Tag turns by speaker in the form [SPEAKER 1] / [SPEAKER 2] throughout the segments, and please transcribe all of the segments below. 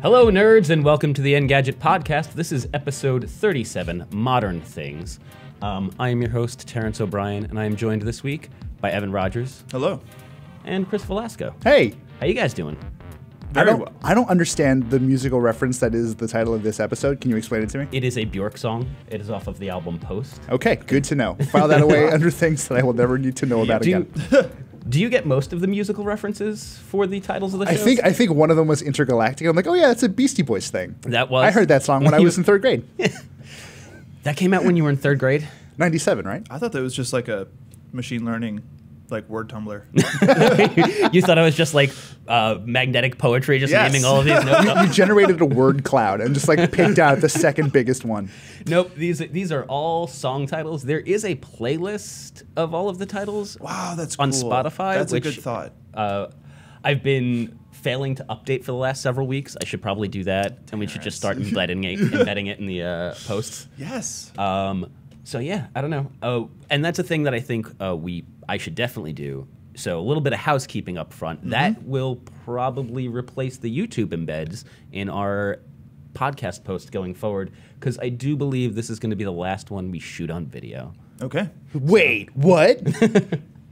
[SPEAKER 1] Hello, nerds, and welcome to the Engadget Podcast. This is episode 37, Modern Things. I am your host, Terrence O'Brien, and I am joined this week by Evan Rogers.
[SPEAKER 2] Hello.
[SPEAKER 1] And Chris Velasco.
[SPEAKER 3] Hey.
[SPEAKER 1] How you guys doing?
[SPEAKER 2] Very well.
[SPEAKER 3] I don't understand the musical reference that is the title of this episode. Can you explain it to me?
[SPEAKER 1] It is a Bjork song. It is off of the album Post.
[SPEAKER 3] Okay, good to know. File that away under things that I will never need to know about again.
[SPEAKER 1] Do you get most of the musical references for the titles of the shows?
[SPEAKER 3] I think one of them was Intergalactic. I'm like, oh yeah, that's a Beastie Boys thing.
[SPEAKER 1] That was.
[SPEAKER 3] I heard that song when I was in third grade.
[SPEAKER 1] That came out when you were in third grade?
[SPEAKER 3] 97, right?
[SPEAKER 2] I thought that was just like a machine learning, like word tumbler.
[SPEAKER 1] You thought it was just like magnetic poetry, just
[SPEAKER 2] Yes.
[SPEAKER 1] naming all of these notes?
[SPEAKER 3] You generated a word cloud and just like picked out the second biggest one.
[SPEAKER 1] Nope, these are all song titles. There is a playlist of all of the titles.
[SPEAKER 2] Wow, that's cool.
[SPEAKER 1] On Spotify.
[SPEAKER 2] That's
[SPEAKER 1] which,
[SPEAKER 2] a good thought.
[SPEAKER 1] I've been failing to update for the last several weeks. I should probably do that, and we should just start embedding it in the posts.
[SPEAKER 2] Yes.
[SPEAKER 1] So yeah, I don't know. Oh, and that's a thing that I think I should definitely do. So a little bit of housekeeping up front. Mm-hmm. That will probably replace the YouTube embeds in our podcast post going forward, because I do believe this is going to be the last one we shoot on video.
[SPEAKER 2] Okay.
[SPEAKER 3] Wait, what?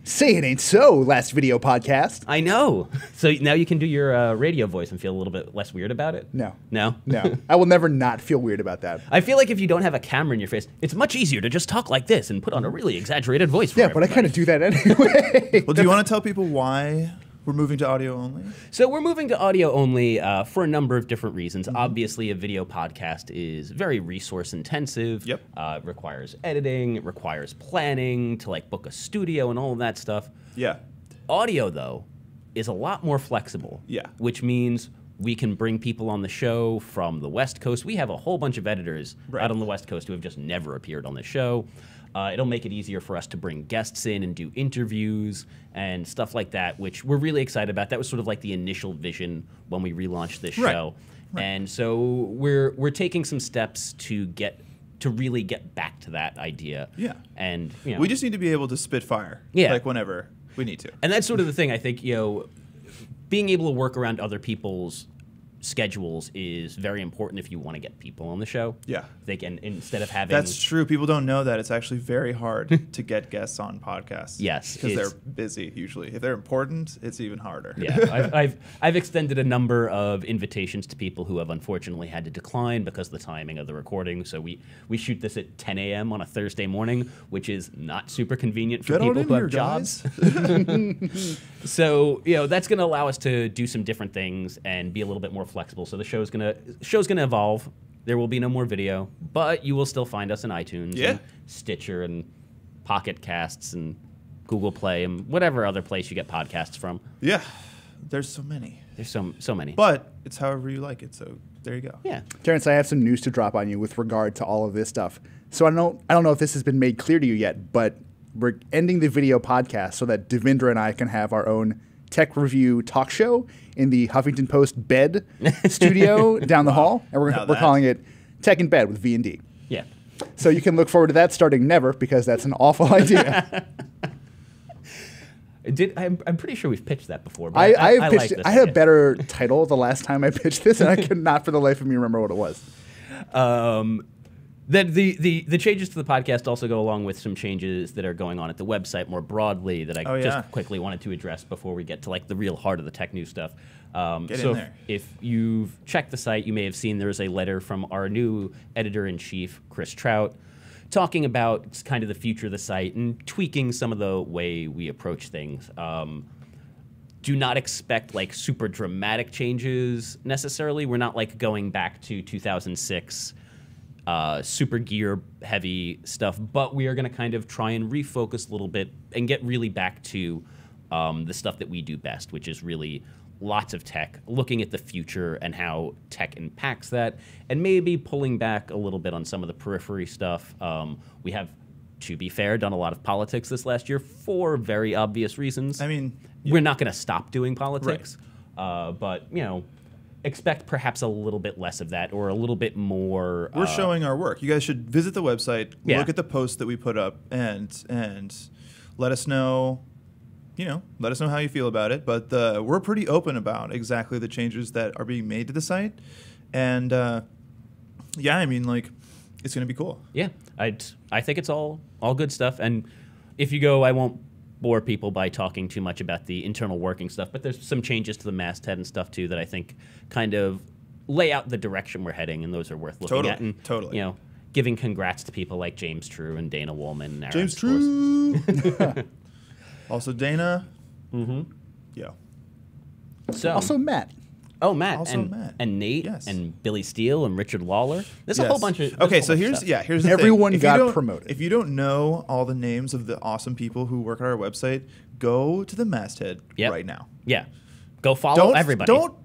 [SPEAKER 3] Say it ain't so, last video podcast.
[SPEAKER 1] I know. So now you can do your radio voice and feel a little bit less weird about it?
[SPEAKER 3] No.
[SPEAKER 1] No?
[SPEAKER 3] No. I will never not feel weird about that.
[SPEAKER 1] I feel like if you don't have a camera in your face, it's much easier to just talk like this and put on a really exaggerated voice for
[SPEAKER 3] Yeah, but I
[SPEAKER 1] everybody.
[SPEAKER 3] kind of do that anyway.
[SPEAKER 2] Well, do you want to tell people why we're moving to audio only?
[SPEAKER 1] So we're moving to audio only for a number of different reasons. Mm-hmm. Obviously, a video podcast is very resource intensive.
[SPEAKER 2] Yep.
[SPEAKER 1] It requires editing. It requires planning to like book a studio and all of that stuff.
[SPEAKER 2] Yeah.
[SPEAKER 1] Audio, though, is a lot more flexible.
[SPEAKER 2] Yeah.
[SPEAKER 1] Which means we can bring people on the show from the West Coast. We have a whole bunch of editors out on the West Coast who have just never appeared on the show. It'll make it easier for us to bring guests in and do interviews and stuff like that, which we're really excited about. That was sort of like the initial vision when we relaunched this show. Right. And so we're taking some steps to really get back to that idea.
[SPEAKER 2] Yeah.
[SPEAKER 1] And
[SPEAKER 2] we just need to be able to spit fire.
[SPEAKER 1] Yeah.
[SPEAKER 2] Like whenever we need to.
[SPEAKER 1] And that's sort of the thing. I think, being able to work around other people's schedules is very important if you want to get people on the show.
[SPEAKER 2] Yeah.
[SPEAKER 1] They can, instead of having...
[SPEAKER 2] That's true. People don't know that. It's actually very hard to get guests on podcasts.
[SPEAKER 1] Yes.
[SPEAKER 2] Because they're busy, usually. If they're important, it's even harder.
[SPEAKER 1] Yeah. I've extended a number of invitations to people who have unfortunately had to decline because of the timing of the recording. So we shoot this at 10 a.m. on a Thursday morning, which is not super convenient for people who have jobs. So, that's going to allow us to do some different things and be a little bit more flexible. So the show's gonna evolve. There will be no more video, but you will still find us in iTunes, and Stitcher, and Pocket Casts, and Google Play, and whatever other place you get podcasts from.
[SPEAKER 2] Yeah, there's so many.
[SPEAKER 1] There's so many.
[SPEAKER 2] But it's however you like it. So there you go.
[SPEAKER 1] Yeah,
[SPEAKER 3] Terrence, I have some news to drop on you with regard to all of this stuff. So I don't know if this has been made clear to you yet, but we're ending the video podcast so that Devindra and I can have our own tech review talk show in the Huffington Post bed studio down the hall, and we're calling it Tech in Bed with V&D.
[SPEAKER 1] Yeah.
[SPEAKER 3] So you can look forward to that starting never, because that's an awful idea.
[SPEAKER 1] I'm pretty sure we've pitched that before. But
[SPEAKER 3] I
[SPEAKER 1] like
[SPEAKER 3] pitched
[SPEAKER 1] this
[SPEAKER 3] I had a
[SPEAKER 1] idea.
[SPEAKER 3] better title the last time I pitched this, and I could not for the life of me remember what it was.
[SPEAKER 1] The changes to the podcast also go along with some changes that are going on at the website more broadly that I just quickly wanted to address before we get to like the real heart of the tech news stuff.
[SPEAKER 2] Get in there.
[SPEAKER 1] If you've checked the site, you may have seen there's a letter from our new editor-in-chief, Chris Trout, talking about kind of the future of the site and tweaking some of the way we approach things. Do not expect like super dramatic changes necessarily. We're not like going back to 2006 super gear heavy stuff, but we are going to kind of try and refocus a little bit and get really back to the stuff that we do best, which is really lots of tech, looking at the future and how tech impacts that, and maybe pulling back a little bit on some of the periphery stuff. We have, to be fair, done a lot of politics this last year for very obvious reasons.
[SPEAKER 2] I mean,
[SPEAKER 1] we're not going to stop doing politics, but, expect perhaps a little bit less of that, or a little bit more.
[SPEAKER 2] We're showing our work. You guys should visit the website, look at the posts that we put up, and let us know let us know how you feel about it. But we're pretty open about exactly the changes that are being made to the site. And, I mean, like, it's going to be cool.
[SPEAKER 1] Yeah, I think it's all good stuff. And if you go, I won't bore people by talking too much about the internal working stuff, but there's some changes to the masthead and stuff, too, that I think kind of lay out the direction we're heading, and those are worth looking at. And,
[SPEAKER 2] Totally.
[SPEAKER 1] Giving congrats to people like James True and Dana Woolman. And
[SPEAKER 2] James True. Also Dana.
[SPEAKER 1] Mm-hmm.
[SPEAKER 2] Yeah.
[SPEAKER 1] So
[SPEAKER 3] Also Matt.
[SPEAKER 1] Oh, Matt.
[SPEAKER 2] Also Matt.
[SPEAKER 1] And Nate.
[SPEAKER 2] Yes.
[SPEAKER 1] And Billy Steele and Richard Lawler. There's a
[SPEAKER 2] Yes.
[SPEAKER 1] whole bunch of...
[SPEAKER 2] Okay, so here's the
[SPEAKER 3] Everyone
[SPEAKER 2] thing. If
[SPEAKER 3] got
[SPEAKER 2] you don't-
[SPEAKER 3] promoted.
[SPEAKER 2] If you don't know all the names of the awesome people who work at our website, go to the masthead
[SPEAKER 1] Yep.
[SPEAKER 2] right now.
[SPEAKER 1] Yeah. Go follow everybody.
[SPEAKER 2] Don't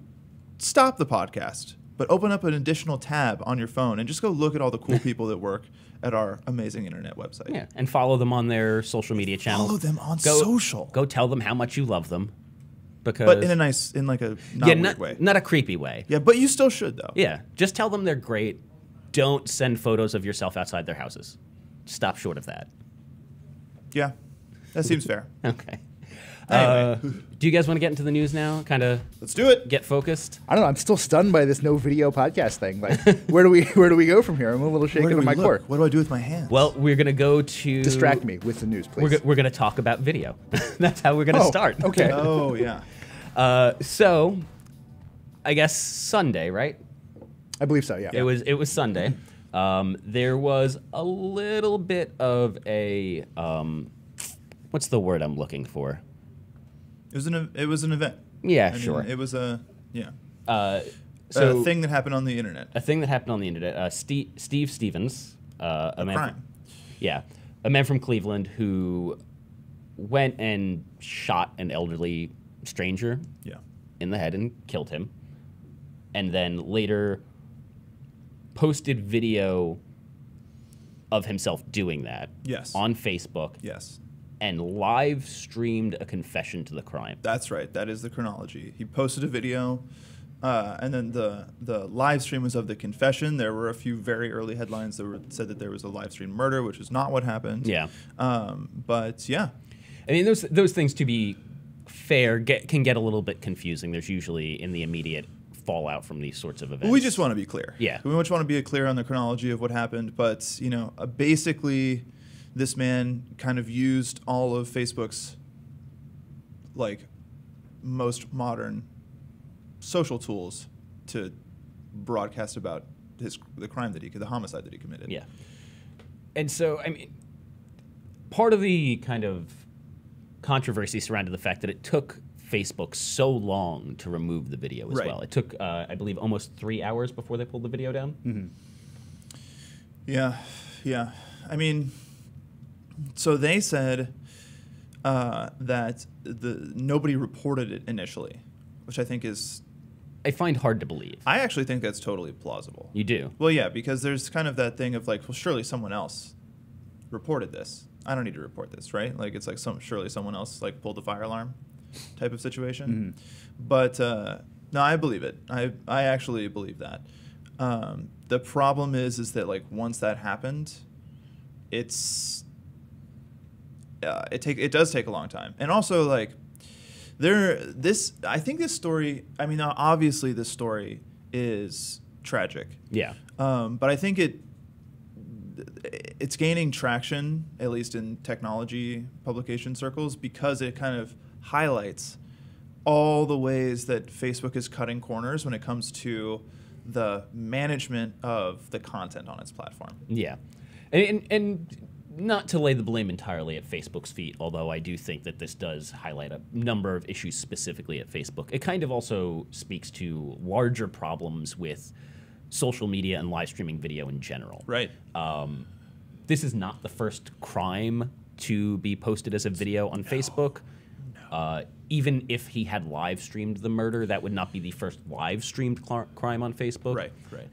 [SPEAKER 2] stop the podcast, but open up an additional tab on your phone and just go look at all the cool people that work at our amazing internet website.
[SPEAKER 1] Yeah, and follow them on their social media channels.
[SPEAKER 2] Follow them on social.
[SPEAKER 1] Go tell them how much you love them. Because
[SPEAKER 2] But in a weird way.
[SPEAKER 1] Not a creepy way.
[SPEAKER 2] Yeah, but you still should, though.
[SPEAKER 1] Yeah, just tell them they're great. Don't send photos of yourself outside their houses. Stop short of that.
[SPEAKER 2] Yeah, that seems fair.
[SPEAKER 1] Okay.
[SPEAKER 2] Anyway.
[SPEAKER 1] Do you guys want to get into the news now? Kind of
[SPEAKER 2] Let's do it.
[SPEAKER 1] get focused?
[SPEAKER 3] I don't know. I'm still stunned by this no video podcast thing. Like, where do we go from here? I'm a little
[SPEAKER 2] Where
[SPEAKER 3] shaken
[SPEAKER 2] do
[SPEAKER 3] in
[SPEAKER 2] we
[SPEAKER 3] my
[SPEAKER 2] look?
[SPEAKER 3] core.
[SPEAKER 2] What do I do with my hands?
[SPEAKER 1] Well, we're going to go to...
[SPEAKER 3] Distract me with the news, please.
[SPEAKER 1] We're going to talk about video. That's how we're going to start.
[SPEAKER 3] Okay.
[SPEAKER 2] Oh, yeah.
[SPEAKER 1] So, I guess Sunday, right?
[SPEAKER 3] I believe so. Yeah.
[SPEAKER 1] It was Sunday. There was a little bit of a what's the word I'm looking for?
[SPEAKER 2] It was an event.
[SPEAKER 1] Yeah,
[SPEAKER 2] I mean,
[SPEAKER 1] sure.
[SPEAKER 2] It was a
[SPEAKER 1] So
[SPEAKER 2] thing that happened on the internet.
[SPEAKER 1] a thing that happened on the internet. Steve Stevens, a man,
[SPEAKER 2] crime.
[SPEAKER 1] a man from Cleveland who went and shot an elderly stranger
[SPEAKER 2] Yeah.
[SPEAKER 1] in the head and killed him, and then later posted video of himself doing that
[SPEAKER 2] Yes.
[SPEAKER 1] on Facebook
[SPEAKER 2] Yes.
[SPEAKER 1] and live streamed a confession to the crime.
[SPEAKER 2] That's right. That is the chronology. He posted a video, and then the live stream was of the confession. There were a few very early headlines that said that there was a live stream murder, which is not what happened.
[SPEAKER 1] Yeah.
[SPEAKER 2] But yeah.
[SPEAKER 1] I mean, those things, to be fair, can get a little bit confusing. There's usually in the immediate fallout from these sorts of events.
[SPEAKER 2] We just want to be clear.
[SPEAKER 1] Yeah.
[SPEAKER 2] We just want to be clear on the chronology of what happened. But, basically, this man kind of used all of Facebook's, most modern social tools to broadcast about the crime the homicide that he committed.
[SPEAKER 1] Yeah. And so, I mean, part of the kind of controversy surrounded the fact that it took Facebook so long to remove the video as
[SPEAKER 2] Right.
[SPEAKER 1] well. It took, I believe, almost 3 hours before they pulled the video down.
[SPEAKER 3] Mm-hmm.
[SPEAKER 2] Yeah. I mean, so they said that nobody reported it initially, which I think is...
[SPEAKER 1] I find hard to believe.
[SPEAKER 2] I actually think that's totally plausible.
[SPEAKER 1] You do?
[SPEAKER 2] Well, yeah, because there's kind of that thing of well, surely someone else reported this. I don't need to report this, right? It's like surely someone else pulled the fire alarm type of situation.
[SPEAKER 3] Mm-hmm.
[SPEAKER 2] But no, I believe it. I actually believe that. The problem is that once that happened, it does take a long time, and also I think this story. I mean, obviously this story is tragic.
[SPEAKER 1] Yeah.
[SPEAKER 2] But I think it's gaining traction, at least in technology publication circles, because it kind of highlights all the ways that Facebook is cutting corners when it comes to the management of the content on its platform.
[SPEAKER 1] Yeah. And not to lay the blame entirely at Facebook's feet, although I do think that this does highlight a number of issues specifically at Facebook. It kind of also speaks to larger problems with social media and live streaming video in general.
[SPEAKER 2] Right.
[SPEAKER 1] This is not the first crime to be posted as a video on Facebook. Even if he had live streamed the murder, that would not be the first live streamed crime on Facebook.
[SPEAKER 2] Right.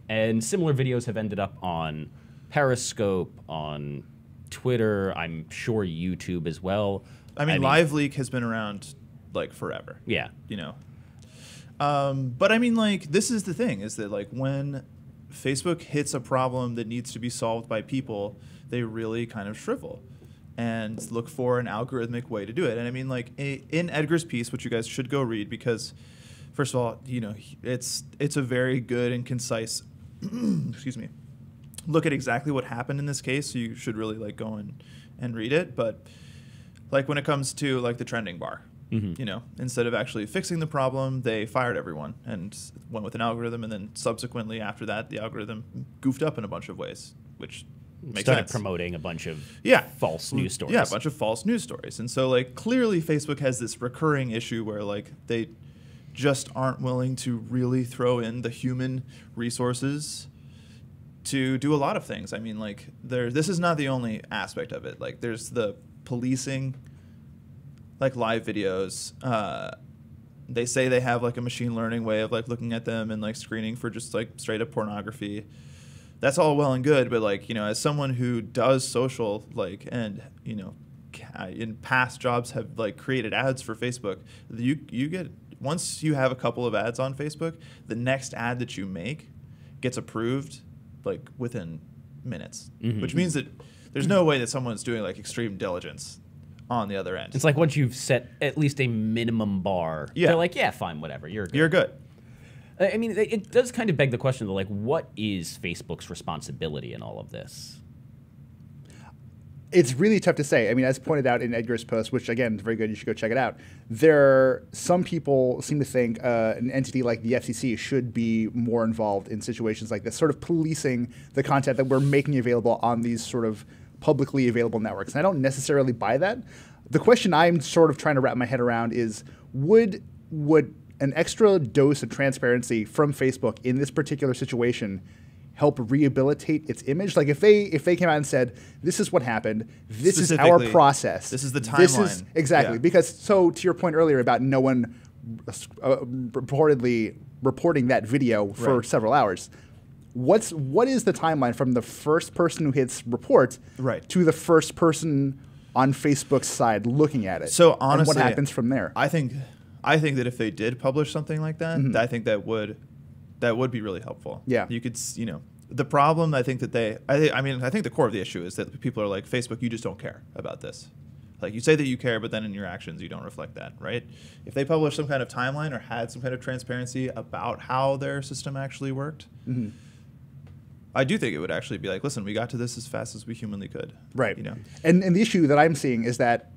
[SPEAKER 1] And similar videos have ended up on Periscope, on Twitter, I'm sure YouTube as well.
[SPEAKER 2] I mean, Live Leak has been around forever.
[SPEAKER 1] Yeah.
[SPEAKER 2] But I mean, this is the thing, is that when Facebook hits a problem that needs to be solved by people, they really kind of shrivel. and look for an algorithmic way to do it. And I mean, like in Edgar's piece, which you guys should go read, because first of all, you know, it's a very good and concise excuse me, look at exactly what happened in this case. So you should really like go and read it. But like when it comes to like the trending bar, you know, instead of actually fixing the problem, they fired everyone and went with an algorithm. And then subsequently after that, the algorithm goofed up in a bunch of ways, which makes
[SPEAKER 1] Started
[SPEAKER 2] sense.
[SPEAKER 1] promoting a bunch of false news stories.
[SPEAKER 2] Yeah, a bunch of false news stories. And so like clearly Facebook has this recurring issue where like they just aren't willing to really throw in the human resources to do a lot of things. I mean, like this is not the only aspect of it. Like there's the policing like live videos. They say they have like a machine learning way of like looking at them and like screening for just like straight up pornography. That's all well and good, but like, you know, as someone who does social, like, and, you know, in past jobs have like created ads for Facebook, you get, once you have a couple of ads on Facebook, the next ad that you make gets approved like within minutes, which means that there's no way that someone's doing like extreme diligence on the other end.
[SPEAKER 1] It's like once you've set at least a minimum bar, they're like, yeah, fine, whatever, you're good.
[SPEAKER 2] You're good.
[SPEAKER 1] I mean, it does kind of beg the question, though, like, what is Facebook's responsibility in all of this?
[SPEAKER 3] It's really tough to say. I mean, as pointed out in Edgar's post, which, again, is very good, you should go check it out, some people seem to think an entity like the FCC should be more involved in situations like this, sort of policing the content that we're making available on these sort of publicly available networks. And I don't necessarily buy that. The question I'm sort of trying to wrap my head around is, would an extra dose of transparency from Facebook in this particular situation help rehabilitate its image? Like if they came out and said, this is what happened, this is our process,
[SPEAKER 2] this is the timeline.
[SPEAKER 3] Exactly. Yeah. Because, so to your point earlier about no one reportedly reporting that video for several hours, what is the timeline from the first person who hits report to the first person on Facebook's side looking at it?
[SPEAKER 2] So honestly,
[SPEAKER 3] and what happens from there?
[SPEAKER 2] I think that if they did publish something like that, I think that would be really helpful.
[SPEAKER 3] Yeah.
[SPEAKER 2] You could, you know, the problem I think that I think the core of the issue is that people are like, Facebook, you just don't care about this. Like you say that you care, but then in your actions you don't reflect that, right? If they published some kind of timeline or had some kind of transparency about how their system actually worked, I do think it would actually be like, listen, we got to this as fast as we humanly could.
[SPEAKER 3] Right.
[SPEAKER 2] You know?
[SPEAKER 3] And the issue that I'm seeing is that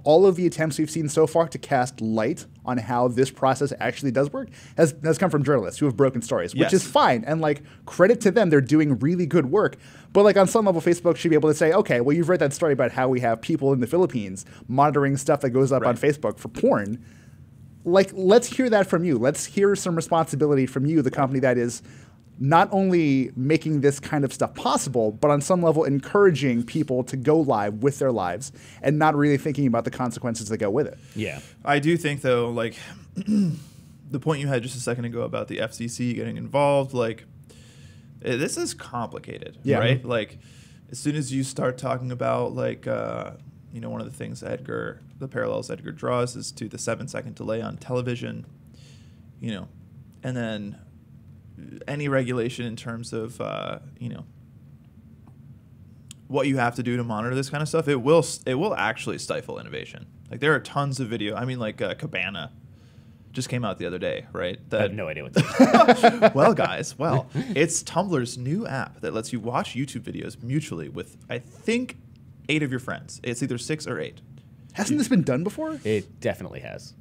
[SPEAKER 3] all of the attempts we've seen so far to cast light on how this process actually does work has come from journalists who have broken stories, which is fine. And like, credit to them, they're doing really good work. But like on some level, Facebook should be able to say, okay, well, you've read that story about how we have people in the Philippines monitoring stuff that goes up on Facebook for porn. Like, let's hear that from you. Let's hear some responsibility from you, the company that is not only making this kind of stuff possible, but on some level encouraging people to go live with their lives and not really thinking about the consequences that go with it.
[SPEAKER 1] Yeah.
[SPEAKER 2] I do think, though, like, the point you had just a second ago about the FCC getting involved, like, this is complicated, right? Like, as soon as you start talking about, like, you know, one of the things the parallels Edgar draws is to the 7-second delay on television, you know, and then any regulation in terms of, you know, what you have to do to monitor this kind of stuff, it will actually stifle innovation. Like there are tons of video. I mean, like Cabana just came out the other day, right?
[SPEAKER 1] I have no idea what that is.
[SPEAKER 2] Well, guys, it's Tumblr's new app that lets you watch YouTube videos mutually with, I think, 8 of your friends. It's either 6 or 8.
[SPEAKER 3] Hasn't this been done before?
[SPEAKER 1] It definitely has.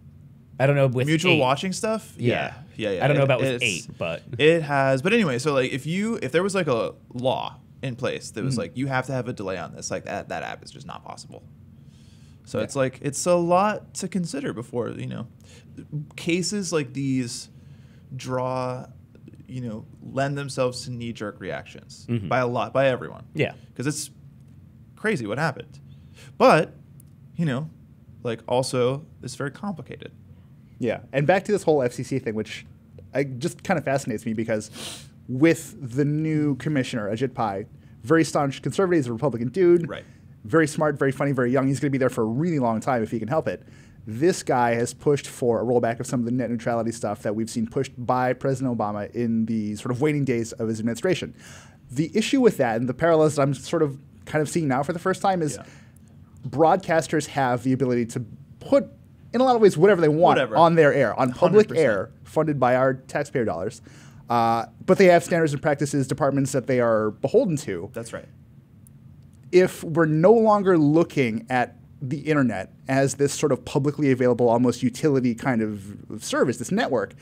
[SPEAKER 1] I don't know with
[SPEAKER 2] mutual
[SPEAKER 1] 8.
[SPEAKER 2] watching stuff. Yeah.
[SPEAKER 1] I don't know about with 8, but
[SPEAKER 2] it has. But anyway, so like if there was like a law in place that was like you have to have a delay on this, like that app is just not possible. So it's like it's a lot to consider before, you know, cases like these lend themselves to knee-jerk reactions by everyone.
[SPEAKER 1] Yeah,
[SPEAKER 2] because it's crazy what happened, but you know, like also it's very complicated.
[SPEAKER 3] Yeah, and back to this whole FCC thing, which just kind of fascinates me because with the new commissioner, Ajit Pai, very staunch conservative, he's a Republican dude,
[SPEAKER 2] right?
[SPEAKER 3] Very smart, very funny, very young. He's going to be there for a really long time if he can help it. This guy has pushed for a rollback of some of the net neutrality stuff that we've seen pushed by President Obama in the sort of waning days of his administration. The issue with that and the parallels that I'm sort of kind of seeing now for the first time is broadcasters have the ability to put, in a lot of ways, whatever they want on their air, on public
[SPEAKER 2] 100%.
[SPEAKER 3] air, funded by our taxpayer dollars. But they have standards and practices, departments that they are beholden to.
[SPEAKER 2] That's right.
[SPEAKER 3] If we're no longer looking at the internet as this sort of publicly available, almost utility kind of service, this network,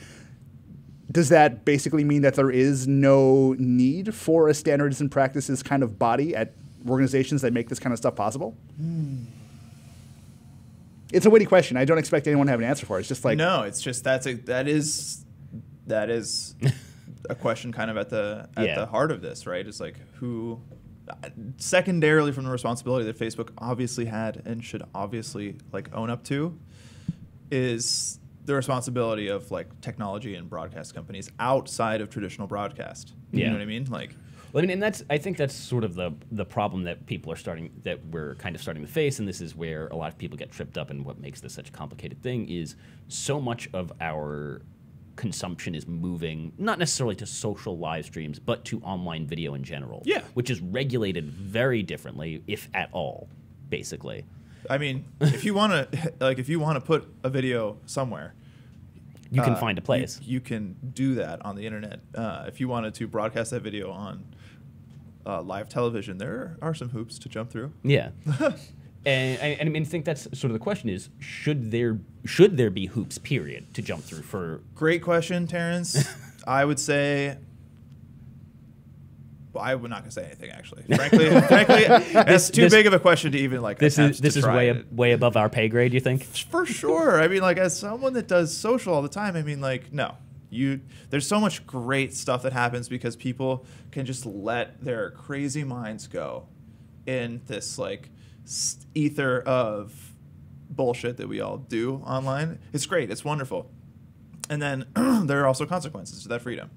[SPEAKER 3] does that basically mean that there is no need for a standards and practices kind of body at organizations that make this kind of stuff possible? It's a witty question. I don't expect anyone to have an answer for it. It's just like...
[SPEAKER 2] No, it's just that is a question kind of at the heart of this, right? It's like who... Secondarily from the responsibility that Facebook obviously had and should obviously like own up to is the responsibility of like technology and broadcast companies outside of traditional broadcast. You know what I mean? Like,
[SPEAKER 1] well, I mean, and I think that's sort of the problem that we're kind of starting to face, and this is where a lot of people get tripped up, and what makes this such a complicated thing is so much of our consumption is moving not necessarily to social live streams, but to online video in general.
[SPEAKER 2] Yeah.
[SPEAKER 1] Which is regulated very differently, if at all, basically.
[SPEAKER 2] I mean, if you want to put a video somewhere,
[SPEAKER 1] you can find a place.
[SPEAKER 2] You can do that on the internet. If you wanted to broadcast that video on live television, there are some hoops to jump through.
[SPEAKER 1] Yeah. And I mean, I think that's sort of the question is, should there be hoops, period, to jump through for...
[SPEAKER 2] Great question, Terrence. I would say... Well, I'm not going to say anything, actually. Frankly, it's too big of a question to even, like,
[SPEAKER 1] This is way above our pay grade, you think?
[SPEAKER 2] For sure. I mean, like, as someone that does social all the time, I mean, like, no. There's so much great stuff that happens because people can just let their crazy minds go in this, like... ether of bullshit that we all do online. It's great. It's wonderful. And then there are also consequences to that freedom.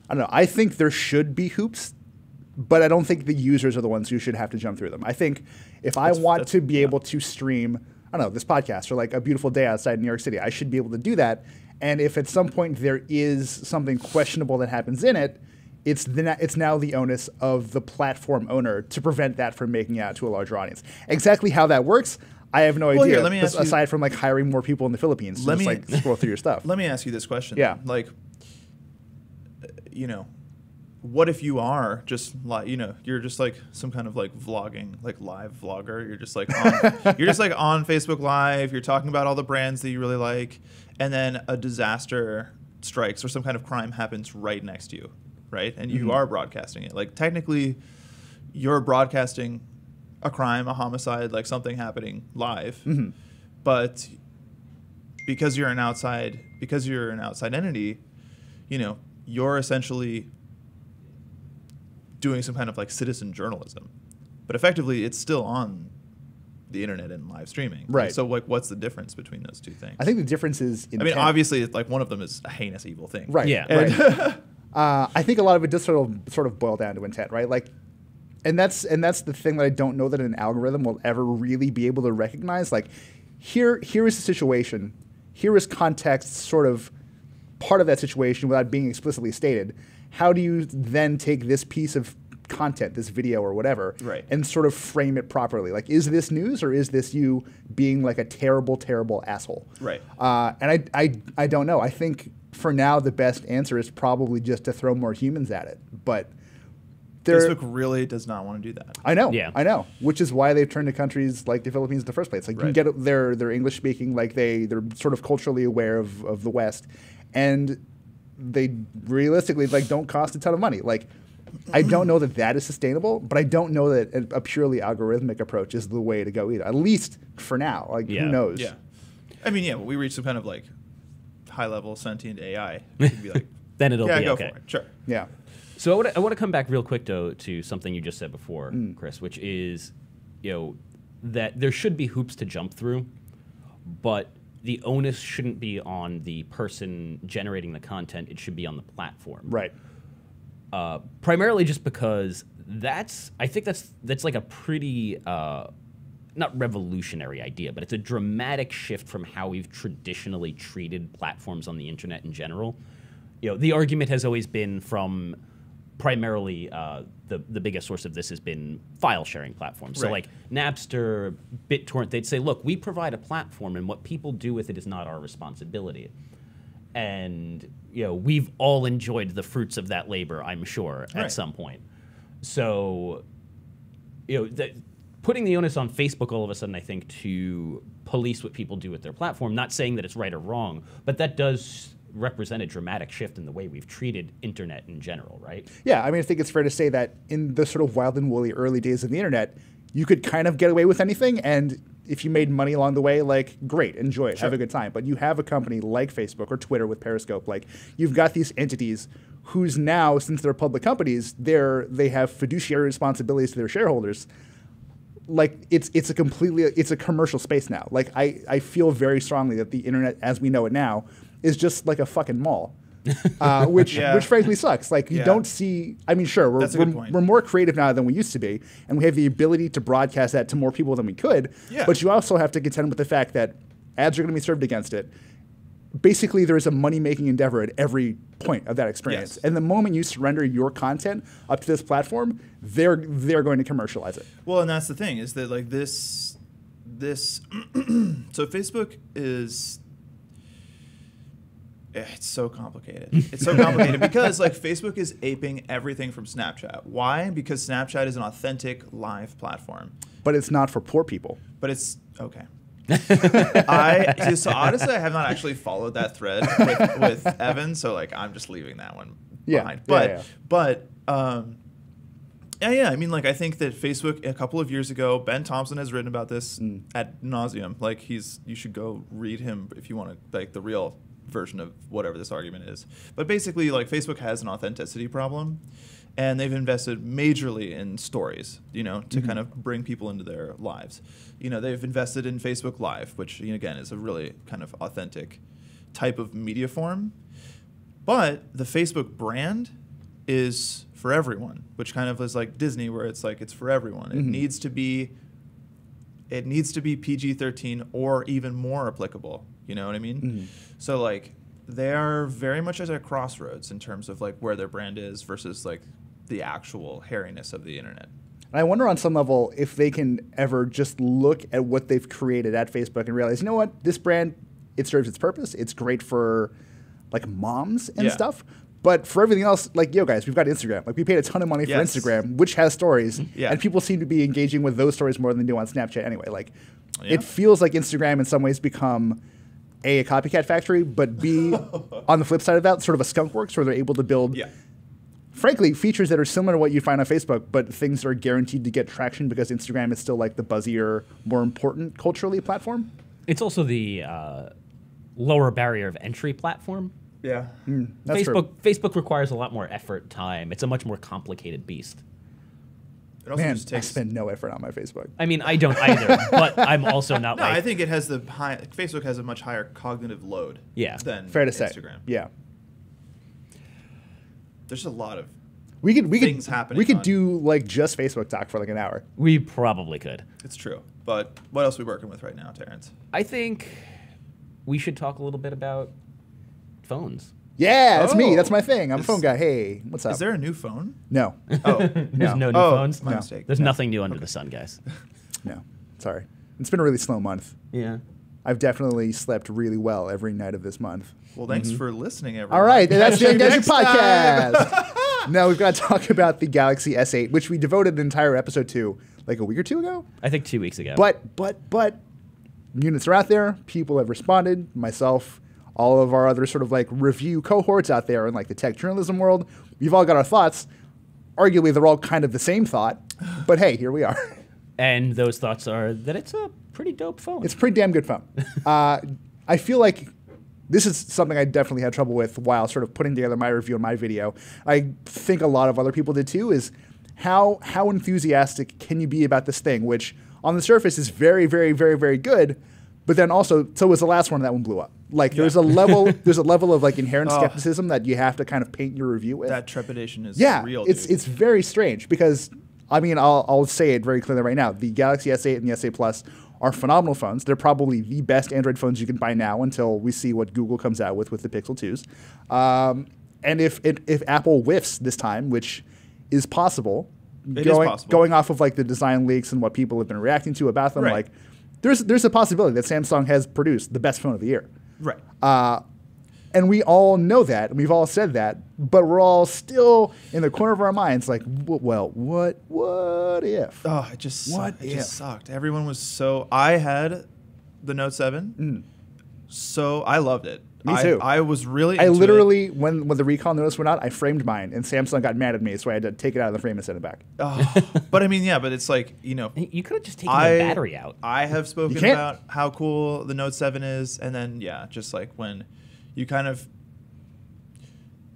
[SPEAKER 3] I don't know. I think there should be hoops, but I don't think the users are the ones who should have to jump through them. I think if I want to be able to stream, I don't know, this podcast or like a beautiful day outside New York City, I should be able to do that. And if at some point there is something questionable that happens in it, it's now the onus of the platform owner to prevent that from making it out to a larger audience. Exactly how that works, I have no idea.
[SPEAKER 2] Here, let me ask
[SPEAKER 3] aside
[SPEAKER 2] you,
[SPEAKER 3] from like hiring more people in the Philippines to just like scroll through your stuff.
[SPEAKER 2] Let me ask you this question.
[SPEAKER 3] Yeah.
[SPEAKER 2] Like, what if you are just like, you're just like some kind of like vlogging, like live vlogger. You're just like on Facebook Live. You're talking about all the brands that you really like, and then a disaster strikes or some kind of crime happens right next to you. Right? And you are broadcasting it. Like, technically, you're broadcasting a crime, a homicide, like something happening live. But because you're an outside entity, you're essentially doing some kind of like citizen journalism. But effectively, it's still on the internet and live streaming.
[SPEAKER 3] Right.
[SPEAKER 2] So, like, what's the difference between those two things?
[SPEAKER 3] I think the difference is intent.
[SPEAKER 2] I mean, obviously, like, one of them is a heinous evil thing.
[SPEAKER 3] Right.
[SPEAKER 1] Yeah.
[SPEAKER 3] Right. I think a lot of it does sort of boil down to intent, right? Like, and that's the thing that I don't know that an algorithm will ever really be able to recognize. Like, here is the situation. Here is context, sort of part of that situation without being explicitly stated. How do you then take this piece of content, this video or whatever,
[SPEAKER 2] right,
[SPEAKER 3] and sort of frame it properly? Like, is this news or is this you being like a terrible, terrible asshole?
[SPEAKER 2] Right.
[SPEAKER 3] And I don't know. I think for now the best answer is probably just to throw more humans at it. But
[SPEAKER 2] Facebook really does not want to do that.
[SPEAKER 3] I know.
[SPEAKER 1] Yeah.
[SPEAKER 3] I know. Which is why they've turned to countries like the Philippines in the first place. Like, you can get they're English speaking, like they're sort of culturally aware of the West, and they realistically like don't cost a ton of money. Like, I don't know that is sustainable, but I don't know that a purely algorithmic approach is the way to go either. At least for now. Like, who knows?
[SPEAKER 2] Yeah. I mean, we reach some kind of like high-level sentient AI. It'd be like,
[SPEAKER 1] then it'll be
[SPEAKER 2] go
[SPEAKER 1] okay.
[SPEAKER 2] for it. Sure.
[SPEAKER 3] Yeah.
[SPEAKER 1] So I want to come back real quick, though, to something you just said before, Chris, which is, that there should be hoops to jump through, but the onus shouldn't be on the person generating the content. It should be on the platform.
[SPEAKER 3] Right.
[SPEAKER 1] Primarily just because I think that's like a pretty, not revolutionary idea, but it's a dramatic shift from how we've traditionally treated platforms on the internet in general. The argument has always been from primarily the biggest source of this has been file sharing platforms. So like Napster, BitTorrent, they'd say, look, we provide a platform, and what people do with it is not our responsibility. And we've all enjoyed the fruits of that labor, I'm sure, at some point. So putting the onus on Facebook all of a sudden, I think, to police what people do with their platform, not saying that it's right or wrong, but that does represent a dramatic shift in the way we've treated internet in general, right?
[SPEAKER 3] Yeah, I mean, I think it's fair to say that in the sort of wild and woolly early days of the internet, you could kind of get away with anything, and if you made money along the way, like, great, enjoy it, have a good time. But you have a company like Facebook or Twitter with Periscope, like, you've got these entities whose now, since they're public companies, they have fiduciary responsibilities to their shareholders. Like, it's a commercial space now. Like, I feel very strongly that the internet as we know it now is just like a fucking mall. Which frankly sucks. Like, you don't see. I mean, sure, we're more creative now than we used to be, and we have the ability to broadcast that to more people than we could. Yeah. But you also have to contend with the fact that ads are going to be served against it. Basically, there is a money-making endeavor at every point of that experience. Yes. And the moment you surrender your content up to this platform, they're going to commercialize it.
[SPEAKER 2] Well, and that's the thing, is that like this so Facebook is. It's so complicated. It's so complicated because like Facebook is aping everything from Snapchat. Why? Because Snapchat is an authentic live platform.
[SPEAKER 3] But it's not for poor people.
[SPEAKER 2] But it's okay. So honestly, I have not actually followed that thread with Evan, so like I'm just leaving that one behind. But I mean, like, I think that Facebook a couple of years ago, Ben Thompson has written about this ad nauseum. Like, you should go read him if you want to, like, the real version of whatever this argument is. But basically, like, Facebook has an authenticity problem, and they've invested majorly in stories, to kind of bring people into their lives. They've invested in Facebook Live, which, again, is a really kind of authentic type of media form. But the Facebook brand is for everyone, which kind of is like Disney, where it's like it's for everyone. It needs to be PG-13 or even more applicable. You know what I mean? So like they are very much at a crossroads in terms of like where their brand is versus like the actual hairiness of the internet.
[SPEAKER 3] And I wonder on some level if they can ever just look at what they've created at Facebook and realize, you know what, this brand, it serves its purpose. It's great for like moms and stuff. But for everything else, like, yo, guys, we've got Instagram. Like, we paid a ton of money for Instagram, which has stories. And people seem to be engaging with those stories more than they do on Snapchat anyway. Like, it feels like Instagram in some ways become A, a copycat factory, but B, on the flip side of that, sort of a skunk works where they're able to build, frankly, features that are similar to what you find on Facebook, but things that are guaranteed to get traction because Instagram is still like the buzzier, more important culturally platform.
[SPEAKER 1] It's also the lower barrier of entry platform.
[SPEAKER 2] Yeah.
[SPEAKER 3] That's
[SPEAKER 1] Facebook requires a lot more effort, time. It's a much more complicated beast.
[SPEAKER 2] It also
[SPEAKER 3] Man,
[SPEAKER 2] just takes,
[SPEAKER 3] I spend no effort on my Facebook.
[SPEAKER 1] I mean, I don't either, but I'm also not
[SPEAKER 2] I think it has Facebook has a much higher cognitive load than
[SPEAKER 3] Fair to
[SPEAKER 2] Instagram.
[SPEAKER 3] Say. Yeah.
[SPEAKER 2] There's a lot of
[SPEAKER 3] things
[SPEAKER 2] happening.
[SPEAKER 3] We could do like just Facebook talk for like an hour.
[SPEAKER 1] We probably could.
[SPEAKER 2] It's true. But what else are we working with right now, Terrence?
[SPEAKER 1] I think we should talk a little bit about phones.
[SPEAKER 3] Yeah, that's me. That's my thing. I'm a phone guy. Hey, what's up?
[SPEAKER 2] Is there a new phone?
[SPEAKER 3] No.
[SPEAKER 2] Oh,
[SPEAKER 1] There's no new phones?
[SPEAKER 2] My mistake.
[SPEAKER 1] There's nothing new under the sun, guys.
[SPEAKER 3] No. Sorry. It's been a really slow month.
[SPEAKER 1] Yeah.
[SPEAKER 3] I've definitely slept really well every night of this month.
[SPEAKER 2] Well, thanks for listening, everyone.
[SPEAKER 3] All right, that's the Engadget Podcast. Now we've got to talk about the Galaxy S8, which we devoted an entire episode to like a week or two ago.
[SPEAKER 1] I think 2 weeks ago.
[SPEAKER 3] But units are out there. People have responded. Myself, all of our other sort of like review cohorts out there in like the tech journalism world. We've all got our thoughts. Arguably, they're all kind of the same thought. But hey, here we are.
[SPEAKER 1] And those thoughts are that it's a pretty dope phone.
[SPEAKER 3] It's a pretty damn good phone. I feel like this is something I definitely had trouble with while sort of putting together my review and my video. I think a lot of other people did too, is how enthusiastic can you be about this thing, which on the surface is very, very, very, very good, but then also, so was the last one, that one blew up. Like there's a level of like inherent skepticism that you have to kind of paint your review with.
[SPEAKER 2] That trepidation is real.
[SPEAKER 3] It's very strange because, I mean, I'll say it very clearly right now. The Galaxy S8 and the S8 Plus are phenomenal phones. They're probably the best Android phones you can buy now until we see what Google comes out with the Pixel 2s. And if Apple whiffs this time, which is possible,
[SPEAKER 2] It is possible.
[SPEAKER 3] going off of like the design leaks and what people have been reacting to about them,
[SPEAKER 2] Right.
[SPEAKER 3] like there's a possibility that Samsung has produced the best phone of the year.
[SPEAKER 2] Right.
[SPEAKER 3] And we all know that, and we've all said that, but we're all still in the corner of our minds like, well, what if?
[SPEAKER 2] Oh, it just
[SPEAKER 3] What
[SPEAKER 2] it
[SPEAKER 3] if?
[SPEAKER 2] just sucked. Everyone was so. I had the Note 7, so I loved it.
[SPEAKER 3] Me too.
[SPEAKER 2] I was really.
[SPEAKER 3] I
[SPEAKER 2] into
[SPEAKER 3] literally,
[SPEAKER 2] it.
[SPEAKER 3] when the recall notice went out, I framed mine, and Samsung got mad at me, so I had to take it out of the frame and send it back.
[SPEAKER 2] Oh, but I mean, yeah, but it's like, you know,
[SPEAKER 1] You could have just taken the battery out.
[SPEAKER 2] I have spoken
[SPEAKER 3] can't.
[SPEAKER 2] about how cool the Note 7 is, and then yeah, just like when you kind of